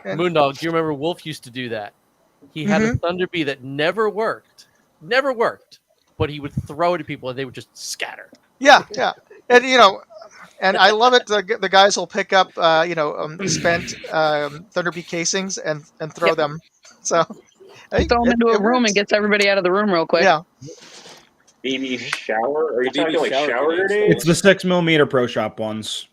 D: And-
F: Moondog, do you remember Wolf used to do that? He had a Thunder Bee that never worked, but he would throw it at people and they would just scatter.
D: Yeah, yeah, and and I love it. The guys will pick up spent Thunder Bee casings and throw them. So
E: You throw them into a room and gets everybody out of the room real quick.
D: Yeah.
B: BB shower? Are you
L: BB
B: talking like
L: shower
B: shower
L: grenades.
B: grenades?
C: It's the 6mm Pro Shop ones.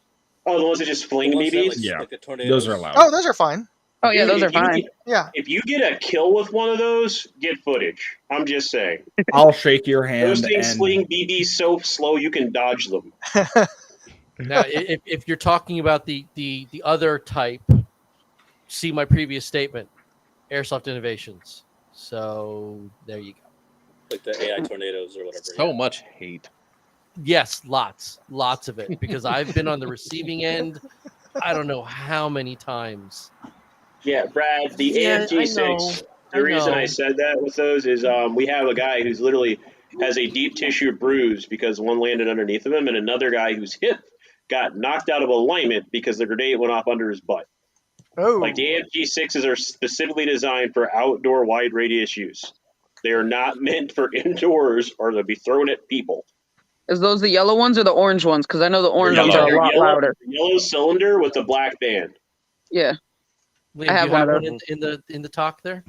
B: Oh, the ones that just fling
L: The ones that,
B: BBs?
L: like,
C: Yeah,
L: like a tornado.
C: those are allowed.
D: Oh, those are fine.
E: Oh yeah,
B: Dude,
E: those are
B: if you
E: fine.
B: get-
D: Yeah.
B: If you get a kill with one of those, get footage. I'm just saying.
C: I'll shake your
B: Those
C: hand
B: things
C: and
B: sling BBs so slow you can dodge them.
F: Now, if you're talking about the other type, see my previous statement, Airsoft Innovations. So there you go.
L: Like the AI tornadoes or whatever.
G: So much hate.
F: Yes, lots of it, because I've been on the receiving end. I don't know how many times.
B: Yeah, Brad, the
F: Yeah,
B: AFG6.
F: I
B: The reason
F: know.
B: I said that with those is we have a guy who's literally has a deep tissue bruise because one landed underneath of him, and another guy whose hip got knocked out of alignment because the grenade went off under his butt.
D: Oh.
B: Like the AFG6s are specifically designed for outdoor wide radius use. They are not meant for indoors or to be thrown at people.
E: Is those the yellow ones or the orange ones? Because I know the orange
B: They're
E: ones are a
B: yellow.
E: lot
B: Yellow-
E: louder.
B: Yellow cylinder with the black band.
E: Yeah.
F: Liam,
E: I have
F: do you
E: one
F: have
E: of
F: one in the talk there?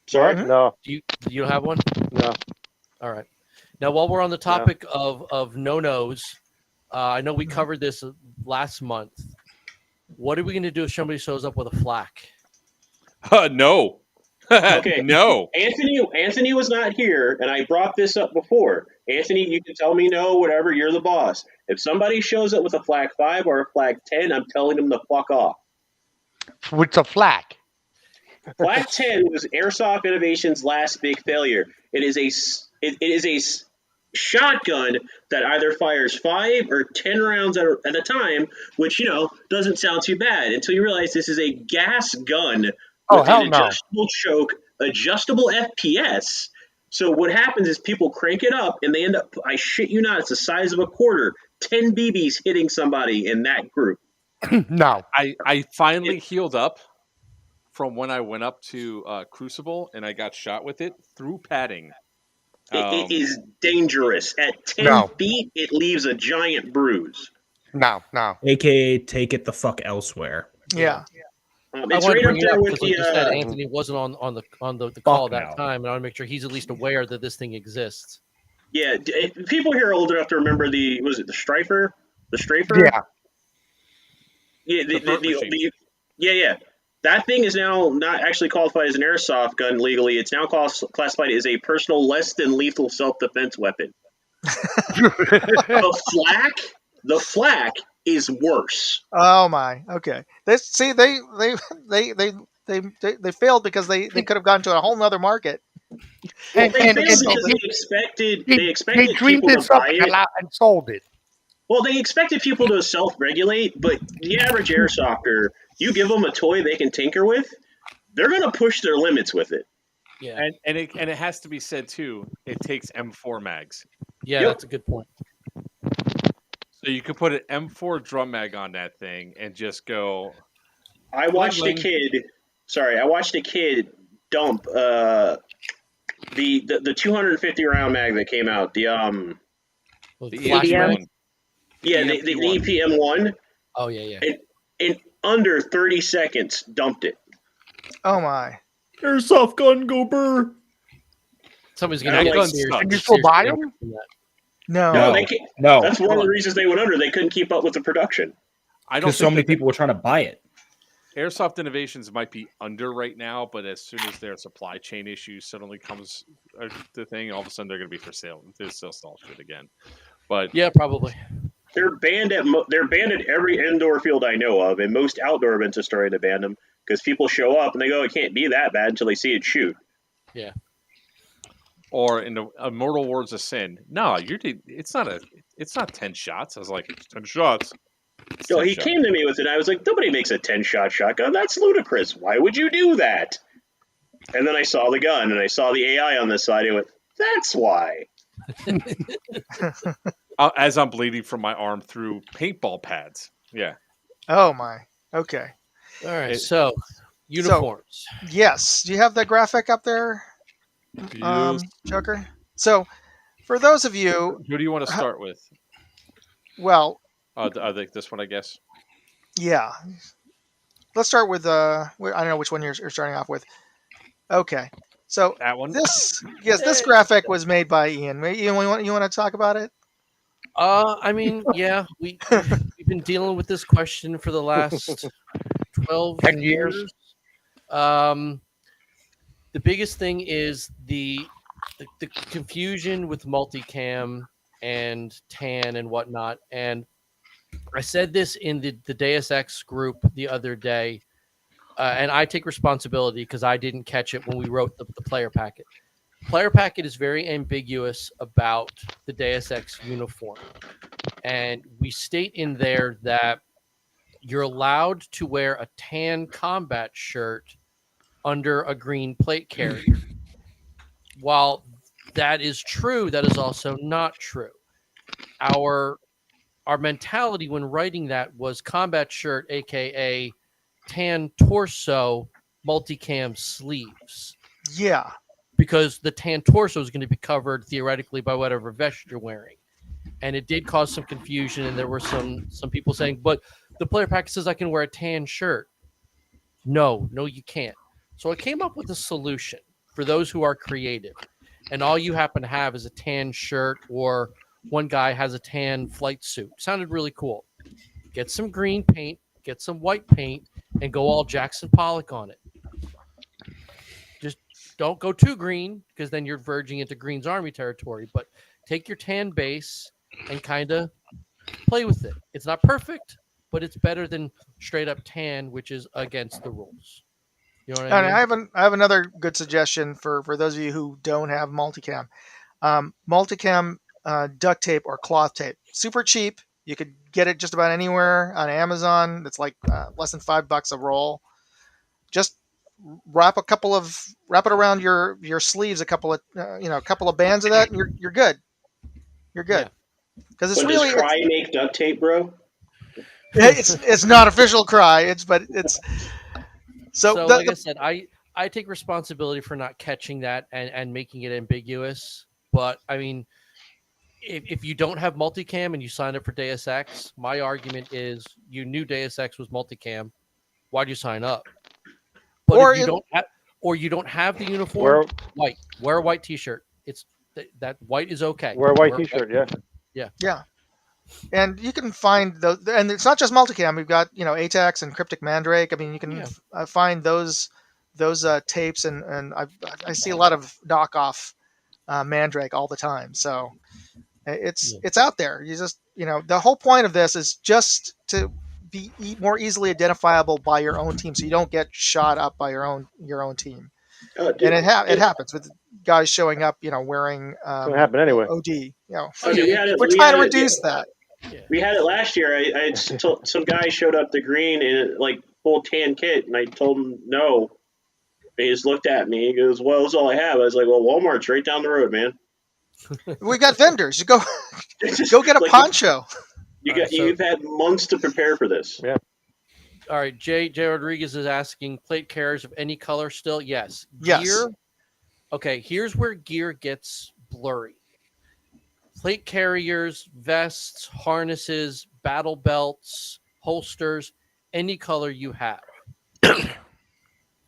B: Sorry?
I: No,
F: Do you have one?
I: no.
F: All right. Now, while we're on the topic of no-nos, I know we covered this last month. What are we going to do if somebody shows up with a flak?
G: No.
B: Okay.
G: No.
B: Anthony was not here, and I brought this up before. Anthony, you can tell me no, whatever. You're the boss. If somebody shows up with a flag 5 or a flag 10, I'm telling them to fuck off.
H: With a flak.
B: Flag 10 was Airsoft Innovation's last big failure. It is a shotgun that either fires 5 or 10 rounds at a time, which doesn't sound too bad until you realize this is a gas gun with
H: hell
B: an
H: no.
B: adjustable choke, adjustable FPS. So what happens is people crank it up and they end up, I shit you not, it's the size of a quarter, 10 BBs hitting somebody in that group.
H: No.
G: I finally healed up from when I went up to Crucible and I got shot with it through padding.
B: It is dangerous. At 10
H: No.
B: feet, it leaves a giant bruise.
H: No.
C: AKA take it the fuck elsewhere.
D: Yeah.
F: I
B: It's
F: want
B: right
F: to
B: up
F: bring it
B: there
F: up
B: with
F: because, like you said,
B: the.
F: Anthony wasn't on the call
C: Fuck
F: that
C: no.
F: time, and I want to make sure he's at least aware that this thing exists.
B: Yeah, people here are old enough to remember the Strifer? The Strafer?
H: Yeah.
B: Yeah,
G: The Burt machine.
B: yeah. That thing is now not actually qualified as an airsoft gun legally. It's now classified as a personal less than lethal self-defense weapon. The flak is worse.
D: Oh my. Okay. They failed because they could have gone to a whole nother market.
B: Well,
H: And-
B: they
H: and-
B: failed
H: and-
B: because
H: and-
B: they expected
H: They dreamed
B: people
H: this
B: to
H: up
B: buy
H: and,
B: it.
H: and sold it.
B: Well, they expected people to self-regulate, but the average airsofter, you give them a toy they can tinker with, they're going to push their limits with it.
F: Yeah,
G: And it has to be said too, it takes M4 mags.
F: yeah,
B: Yep.
F: that's a good point.
G: So you could put an M4 drum mag on that thing and just go.
B: I watched a
G: Bling.
B: kid dump the 250 round mag that came out. The
F: Well,
G: The
F: flash
E: EDM?
F: mag-
G: EPM.
B: yeah, the EPM one
F: Oh yeah.
B: in under 30 seconds dumped it.
D: Oh my.
C: Airsoft gun, go burr.
F: Somebody's
B: That
F: gonna get
B: gun
F: seriously-
H: Can you still buy
F: seriously
H: them?
F: from that.
D: No.
C: No.
B: They can't,
C: No,
B: that's one of the reasons they went under. They couldn't keep up with the production.
G: I don't
C: because so
G: think
C: many
G: that
C: people were trying to buy it.
G: Airsoft Innovations might be under right now, but as soon as their supply chain issues suddenly comes the thing, all of a sudden they're going to be for sale. They'll sell shit again. But
F: Yeah, probably.
B: They're banned at every indoor field I know of, and most outdoor events are starting to ban them because people show up and they go, "It can't be that bad" until they see it shoot.
F: Yeah.
G: or in the Immortal Words of Sin, no, it's not 10 shots. I was like, it's 10 shots. It's
B: So
G: 10
B: he
G: shots.
B: came to me with it. I was like, nobody makes a 10-shot shotgun. That's ludicrous. Why would you do that? And then I saw the gun, and I saw the AI on the side, and I went, that's why.
G: As I'm bleeding from my arm through paintball pads. Yeah.
D: Oh my. Okay.
F: All right. So uniforms.
D: Yes. Do you have the graphic up there, Joker? So, for those of you,
G: Who do you want to start with?
D: well,
G: I think this one, I guess.
D: yeah. Let's start with I don't know which one you're starting off with. Okay. So
G: that one.
D: This graphic was made by Ian. Ian, you want to talk about it?
F: I mean, yeah, we've been dealing with this question for the last 10 years. The biggest thing is the confusion with multicam and tan and whatnot. And I said this in the Deus Ex group the other day, and I take responsibility because I didn't catch it when we wrote the player packet. Player packet is very ambiguous about the Deus Ex uniform. And we state in there that you're allowed to wear a tan combat shirt under a green plate carrier. While that is true, that is also not true. Our mentality when writing that was combat shirt, aka tan torso, multicam sleeves.
D: Yeah.
F: Because the tan torso is going to be covered theoretically by whatever vest you're wearing. And it did cause some confusion, and there were some people saying, but the player pack says I can wear a tan shirt. No, you can't. So I came up with a solution for those who are creative. And all you happen to have is a tan shirt, or one guy has a tan flight suit. Sounded really cool. Get some green paint, get some white paint, and go all Jackson Pollock on it. Just don't go too green, because then you're verging into Green's Army territory. But take your tan base and kind of play with it. It's not perfect, but it's better than straight up tan, which is against the rules. You know what I mean?
D: I have another good suggestion for those of you who don't have multicam. Multicam duct tape or cloth tape, super cheap. You could get it just about anywhere on Amazon. It's like less than $5 a roll. Just wrap it around your sleeves, a couple of bands of that, and you're good. You're good. Because it's really
B: does Cry make duct tape, bro?
D: It's not official Cry. So
F: like I said, I take responsibility for not catching that and making it ambiguous. But I mean, if you don't have multicam and you signed up for Deus Ex, my argument is you knew Deus Ex was multicam. Why'd you sign up? But if you don't have the uniform, wear a white T-shirt. It's that white is okay.
I: Wear a white T-shirt,
D: yeah. And you can find and it's not just multicam. We've got ATAX and Cryptic Mandrake. I mean, you can find those tapes, and I see a lot of knockoff Mandrake all the time. So it's out there. You just the whole point of this is just to be more easily identifiable by your own team, so you don't get shot up by your own team. Oh, dude, and it happens with guys showing up, wearing
I: it's gonna happen anyway.
D: OD.
B: We're
D: trying to reduce that.
B: Yeah. We had it last year. I had some guy showed up to green in like full tan kit, and I told him no. He just looked at me. He goes, "Well, that's all I have." I was like, "Well, Walmart's right down the road, man."
D: We got vendors. You go get a poncho.
B: You've had months to prepare for this.
I: Yeah.
F: All right, Jay Rodriguez is asking, plate carriers of any color still? Yes.
D: Yes.
F: Gear. Okay, here's where gear gets blurry. Plate carriers, vests, harnesses, battle belts, holsters, any color you have.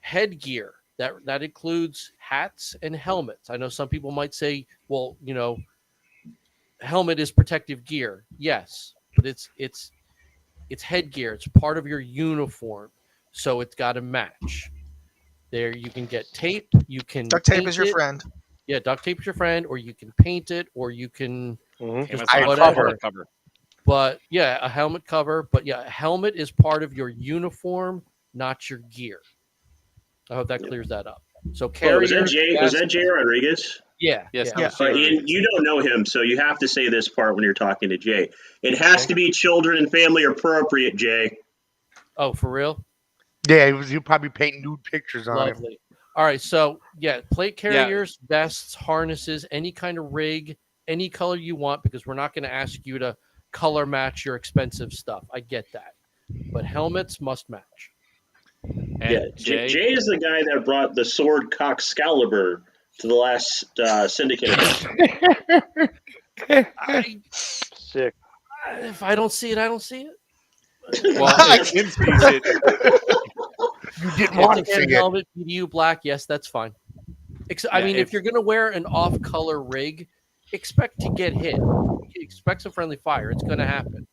F: Headgear, that includes hats and helmets. I know some people might say, well, helmet is protective gear. Yes, but it's headgear. It's part of your uniform, so it's got to match. There, you can get tape. You can
D: duct tape is your friend.
F: Yeah, duct tape is your friend, or you can paint it, or you can
G: cover.
F: But yeah, a helmet cover. But yeah, a helmet is part of your uniform, not your gear. I hope that clears that up. So
B: was that Jay Rodriguez?
F: Yeah.
G: Yes.
F: Yeah.
B: And you don't know him, so you have to say this part when you're talking to Jay. It has to be children and family appropriate, Jay.
F: Oh, for real?
H: Yeah, you probably paint nude pictures on it.
F: Lovely. All right, so yeah, plate carriers, vests, harnesses, any kind of rig, any color you want, because we're not going to ask you to color match your expensive stuff. I get that. but helmets must match.
G: And
B: Yeah, Jay is the guy that brought the sword Coxcalibur to the last Syndicate event.
I: Sick.
F: If I don't see it, I don't see it.
G: Well, if Tim sees it,
H: You didn't want to
F: Anti-can
H: see it.
F: helmet, PDU black, yes, that's fine. I
G: Yeah,
F: mean, if you're going to wear an off-color rig, expect to get hit. Expect some friendly fire. It's going to happen,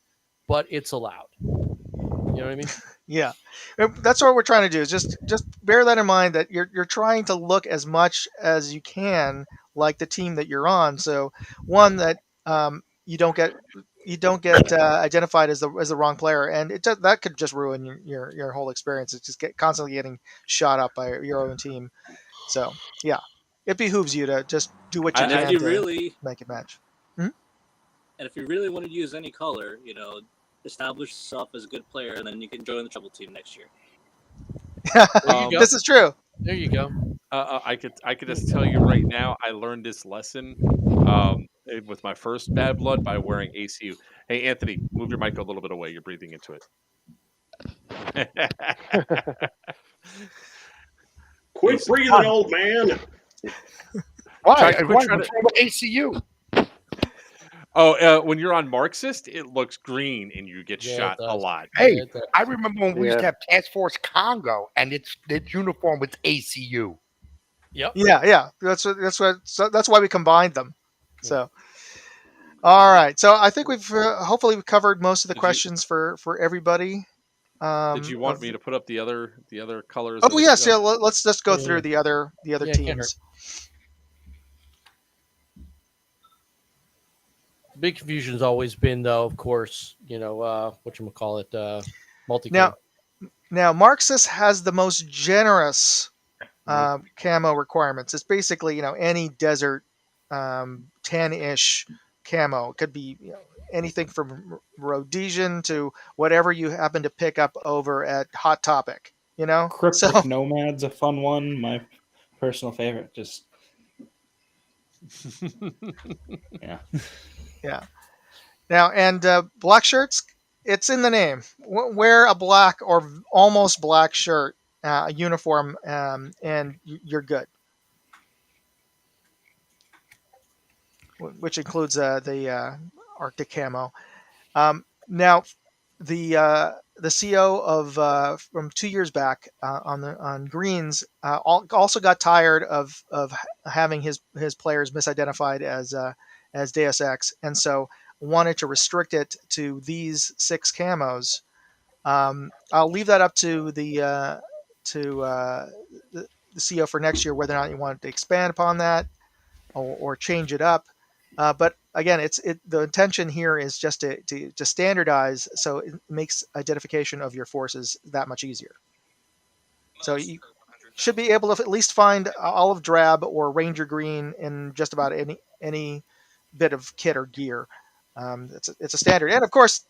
F: but it's allowed. You know what I mean?
D: Yeah, that's what we're trying to do. Is just bear that in mind that you're trying to look as much as you can like the team that you're on. So one that you don't get identified as the wrong player, and that could just ruin your whole experience. It's just constantly getting shot up by your own team. So yeah, it behooves you to just do what you
L: And
D: can
L: if you
D: to
L: really
D: make it match.
L: and if you really want to use any color, establish yourself as a good player, and then you can join the trouble team next year.
D: This is true.
F: There you go.
G: I could just tell you right now, I learned this lesson with my first Bad Blood by wearing ACU. Hey, Anthony, move your mic a little bit away. You're breathing into it.
B: Quit breathing, old man.
H: Why?
G: Try-
H: Why?
G: try
H: What's
G: to-
H: wrong with ACU?
G: Oh, when you're on Marxist, it looks green and you get
F: Yeah, it
G: shot a
F: does.
G: lot.
H: Hey, I remember when we used
I: Yeah.
H: to have Task Force Congo, and its uniform was ACU.
F: Yep.
D: Yeah. That's why we combined them. So, all right. So I think we've hopefully covered most of the
G: Did you-
D: questions for everybody.
G: Did you want me to put up the other colors?
D: Oh yes, yeah. Let's just go
F: Yeah,
D: through
F: yeah.
D: the other
F: Yeah, it can't
D: teams.
F: Big confusion's always been, though, of course, whatchamacallit, multi.
D: Now Marxist has the most generous camo requirements. It's basically any desert 10-ish camo. It could be anything from Rhodesian to whatever you happen to pick up over at Hot Topic.
C: Cryptic
D: So
C: Nomad's a fun one. My personal favorite. Just yeah.
D: yeah. Now and black shirts. It's in the name. Wear a black or almost black shirt, a uniform, and you're good. Which includes the Arctic camo. Now, the CO of from 2 years back on greens also got tired of having his players misidentified as Deus Ex, and so wanted to restrict it to these 6 camos. I'll leave that up to the CO for next year whether or not you want to expand upon that or change it up. But again, the intention here is just to standardize, so it makes identification of your forces that much easier. So you should be able to at least find olive drab or ranger green in just about any bit of kit or gear. It's a standard, and of course,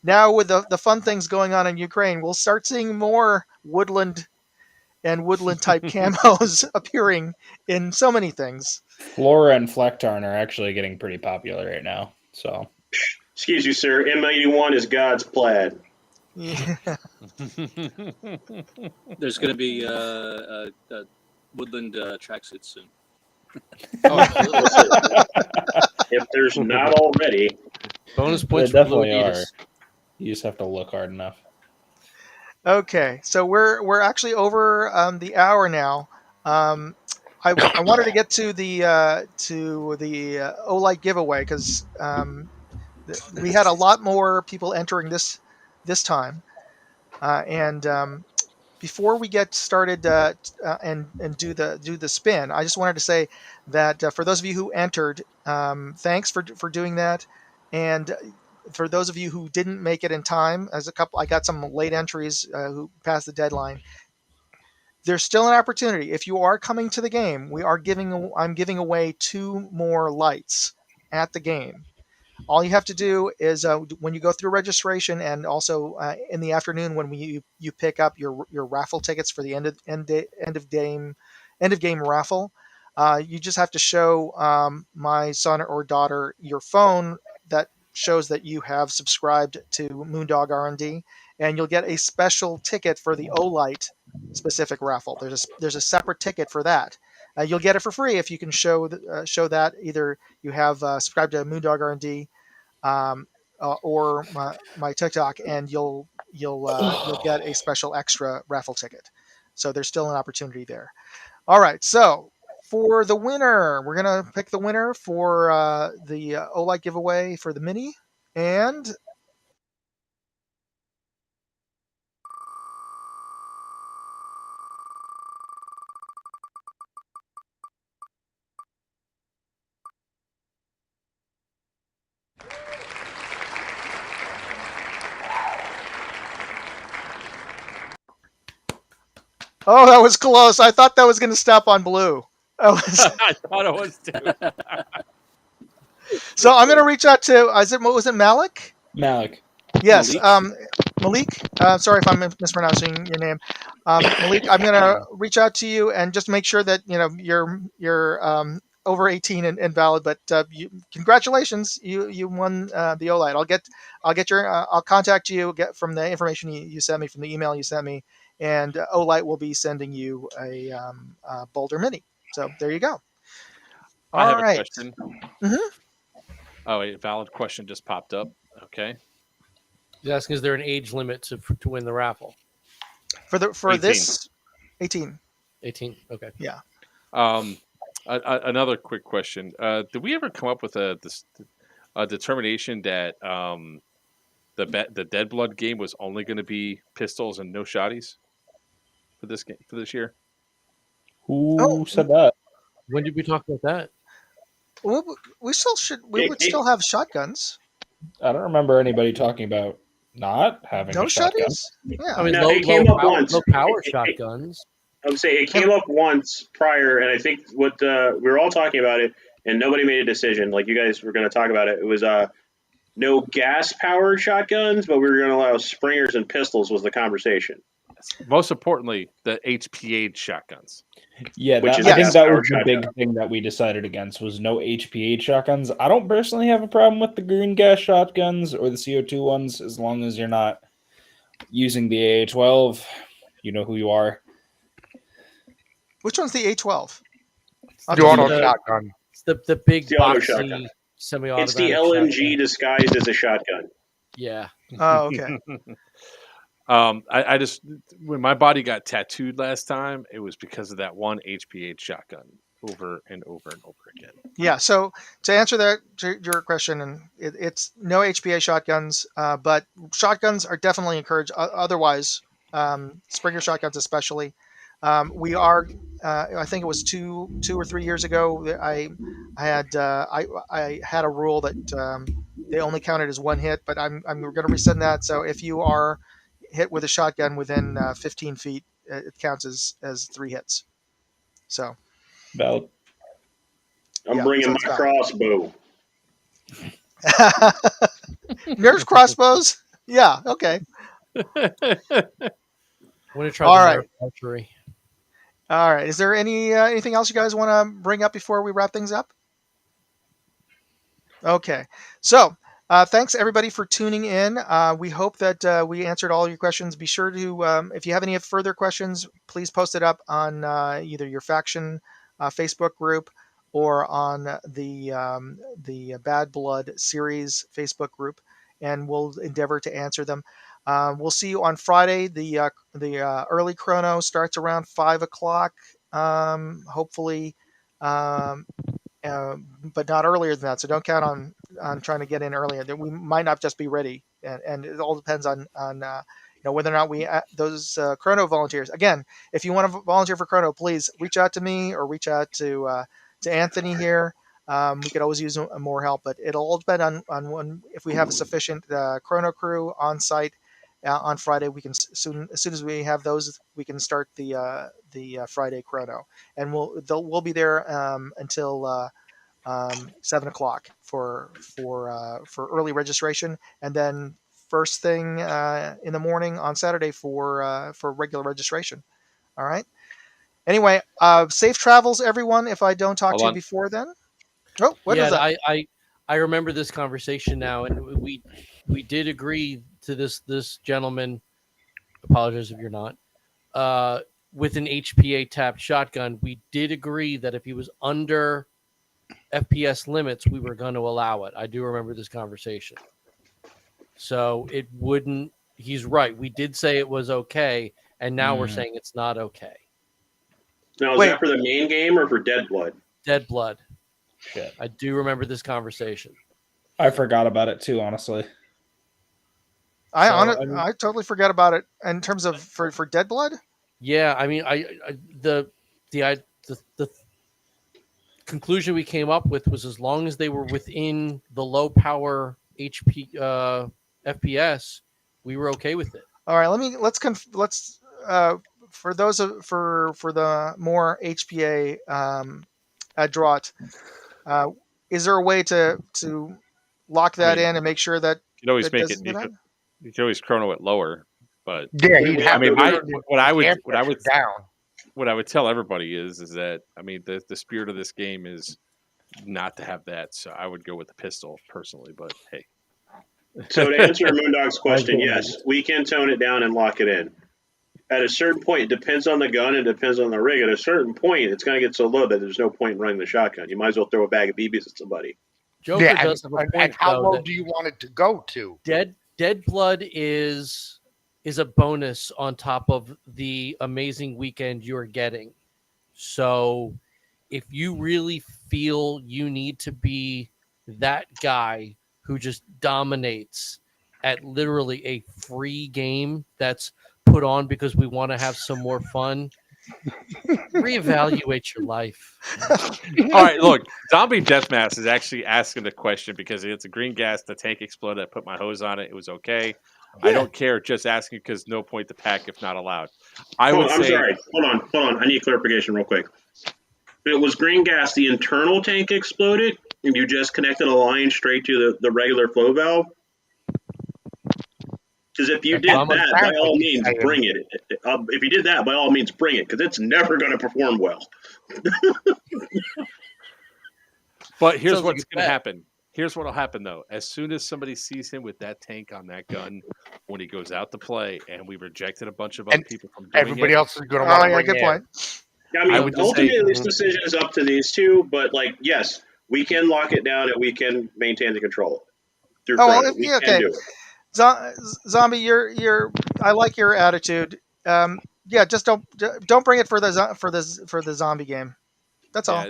D: now with the fun things going on in Ukraine, we'll start seeing more woodland type camos appearing in so many things.
C: Flora and Flectarn are actually getting pretty popular right now. So,
B: Excuse you, sir. M81 is God's plaid.
D: Yeah.
L: There's going to be a woodland tracksuit soon.
B: If there's not already.
F: Bonus
C: there
F: points for
C: definitely
F: Blue
C: are.
F: Adidas.
C: You just have to look hard enough.
D: Okay, so we're actually over the hour now. I wanted to get to the Olight giveaway because we had a lot more people entering this time, and before we get started and do the spin, I just wanted to say that for those of you who entered, thanks for doing that, and for those of you who didn't make it in time, I got some late entries who passed the deadline. There's still an opportunity. If you are coming to the game, I'm giving away 2 more lights at the game. All you have to do is when you go through registration, and also in the afternoon when you pick up your raffle tickets for the end of game raffle, you just have to show my son or daughter your phone that shows that you have subscribed to Moondog R&D, and you'll get a special ticket for the Olight specific raffle. There's a separate ticket for that. You'll get it for free if you can show that either you have subscribed to Moondog R&D or my TikTok, and you'll get a special extra raffle ticket. So there's still an opportunity there. All right, so for the winner, we're gonna pick the winner for the Olight giveaway for the mini, and oh, that was close. I thought that was going to stop on blue.
G: I thought it was too.
D: So I'm going to reach out to, was it Malik?
M: Malik.
D: Yes, Malik. Sorry if I'm mispronouncing your name. Malik, I'm going to reach out to you and just make sure that you're over 18 and valid. But congratulations, you won the Olight. I'll contact you, get from the information you sent me, from the email you sent me, and Olight will be sending you a Boulder Mini. So there you go.
G: I have a question.
D: Mm-hmm.
G: Oh, a valid question just popped up. Okay.
F: He's asking, is there an age limit to win the raffle?
D: For
G: 18.
D: this, 18.
F: 18. Okay.
D: Yeah.
G: Another quick question. Did we ever come up with a determination that the Dead Blood game was only going to be pistols and no shotties for this game for this year?
M: Who said that?
F: When did we talk about that?
D: We still should. We would still have shotguns.
M: I don't remember anybody talking about not having
D: No
M: a shotgun.
D: shotties. Yeah.
F: I mean,
B: No, it came up once.
F: low power shotguns.
B: I would say it came up once prior, and I think what we were all talking about it, and nobody made a decision. Like, you guys were going to talk about it. It was no gas-powered shotguns, but we were going to allow springers and pistols was the conversation.
G: Most importantly, the HPH shotguns.
M: Yeah,
B: Which
M: I
B: is
M: think that
B: gas-powered
M: was the big
B: shotgun.
M: thing that we decided against was no HPH shotguns. I don't personally have a problem with the green gas shotguns or the CO2 ones, as long as you're not using the AA-12. You know who you are.
D: Which one's the A12?
H: The auto shotgun.
F: It's the big
B: The auto
F: boxy
B: shotgun.
F: semi-automatic.
B: It's the LMG
F: shotgun.
B: disguised as a shotgun.
F: Yeah.
D: Oh, okay.
G: I just, when my body got tattooed last time, it was because of that one HPH shotgun over and over and over again.
D: Yeah. So to answer your question, and it's no HPA shotguns, but shotguns are definitely encouraged. Otherwise, Springer shotguns especially. We are. I think it was two or 3 years ago that I had a rule that they only counted as one hit, but I'm going to rescind that. So if you are hit with a shotgun within 15 feet, it counts as 3 hits. So.
M: Valid.
B: I'm bringing my crossbow.
D: Nerf crossbows? Yeah. Okay.
F: I'm gonna try
D: All
F: the
D: right.
F: Nerf archery.
D: All right. Is there anything else you guys want to bring up before we wrap things up? Okay. So thanks everybody for tuning in. We hope that we answered all your questions. Be sure to, if you have any further questions, please post it up on either your faction Facebook group or on the Bad Blood series Facebook group, and we'll endeavor to answer them. We'll see you on Friday. The early chrono starts around 5 o'clock, hopefully, but not earlier than that. So don't count on trying to get in earlier. We might not just be ready, and it all depends on whether or not we those chrono volunteers. Again, if you want to volunteer for chrono, please reach out to me or reach out to Anthony here. We could always use more help, but it'll all depend on when, if we have a sufficient chrono crew on site on Friday. We can as soon as we have those, we can start the Friday chrono, and we'll be there until 7 o'clock for early registration, and then first thing in the morning on Saturday for regular registration. All right. Anyway, safe travels, everyone. If I don't talk to you before then. Oh, what is that?
F: I remember this conversation now, and we did agree to this gentleman, apologize if you're not, with an HPA tapped shotgun, we did agree that if he was under FPS limits, we were going to allow it. I do remember this conversation. So it wouldn't. He's right. We did say it was okay, and now we're saying it's not okay.
B: Now, is that for the main game or for Dead Blood?
F: Dead Blood.
M: Shit.
F: I do remember this conversation.
M: I forgot about it too, honestly.
D: I totally forgot about it in terms of for Dead Blood.
F: Yeah, I mean, the conclusion we came up with was as long as they were within the low power FPS, we were okay with it.
D: All right, let's for those for the more HPA draught, is there a way to lock that in and make sure that
G: you can always make it? You can always chrono it lower, but yeah, I mean, what I would tell everybody is that I mean the spirit of this game is not to have that, so I would go with the pistol personally. But hey.
B: So to answer Moondog's question, yes, we can tone it down and lock it in. At a certain point, it depends on the gun, it depends on the rig. At a certain point, it's going to get so low that there's no point in running the shotgun. You might as well throw a bag of BBs at somebody.
F: Joker does have a point.
H: And how low do you want it to go to?
F: Dead Blood is a bonus on top of the amazing weekend you're getting. So if you really feel you need to be that guy who just dominates at literally a free game that's put on because we want to have some more fun, reevaluate your life.
G: All right, look, Zombie Deathmatch is actually asking the question because it's a green gas, the tank exploded, I put my hose on it, it was okay. I don't care, just asking because no point to pack if not allowed.
B: I'm sorry, hold on, I need clarification real quick. It was green gas, the internal tank exploded, and you just connected a line straight to the regular flow valve? Because if you did that, by all means, bring it. If you did that, by all means, bring it, because it's never going to perform well.
G: But here's what's going to happen. Here's what will happen, though. As soon as somebody sees him with that tank on that gun, when he goes out to play, and we rejected a bunch of other people from doing
H: everybody else is going to want to bring
D: good point.
B: I mean, ultimately, this decision is up to these two, but, yes, we can lock it down and we can maintain the control.
D: Okay. Zombie, I like your attitude. Just don't bring it for the zombie game. That's all.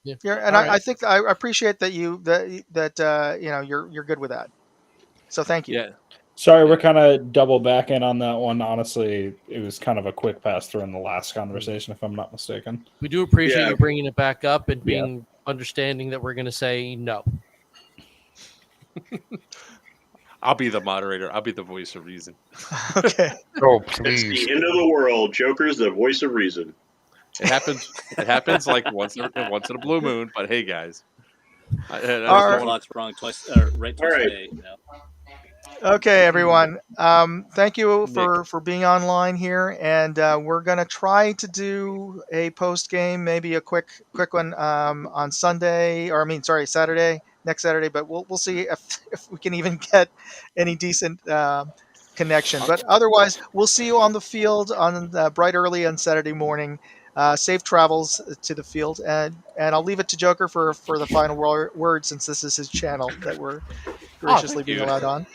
D: I think I appreciate that you're good with that. So thank you.
G: Yeah.
M: Sorry, we're kind of double backing on that one. Honestly, it was kind of a quick pass through in the last conversation, if I'm not mistaken.
F: We do appreciate you bringing it back up and being understanding that we're going to say no.
G: I'll be the moderator. I'll be the voice of reason.
D: Okay.
H: Oh,
B: please. It's the end of the world. Joker's the voice of reason.
G: It happens like once in a blue moon. But hey, guys.
L: Right twice a day.
D: Okay, everyone. Thank you for being online here, and we're gonna try to do a post game, maybe a quick one on Sunday, Saturday, next Saturday. But we'll see if we can even get any decent connection. But otherwise, we'll see you on the field on bright early on Saturday morning. Safe travels to the field, and I'll leave it to Joker for the final word, since this is his channel that we're graciously being allowed on.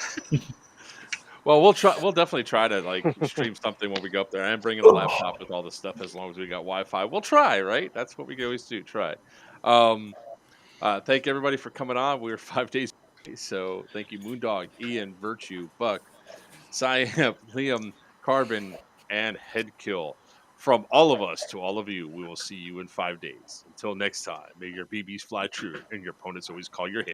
G: Well, we'll definitely try to stream something when we go up there. I'm bringing a laptop with all the stuff as long as we got Wi-Fi. We'll try, right? That's what we can always do. Try. Thank everybody for coming on. We were 5 days, so thank you, Moondog, Ian, Virtue, Buck, Siam, Liam, Carbon, and Headkill. From all of us to all of you, we will see you in 5 days. Until next time, may your BBs fly true and your opponents always call your hit.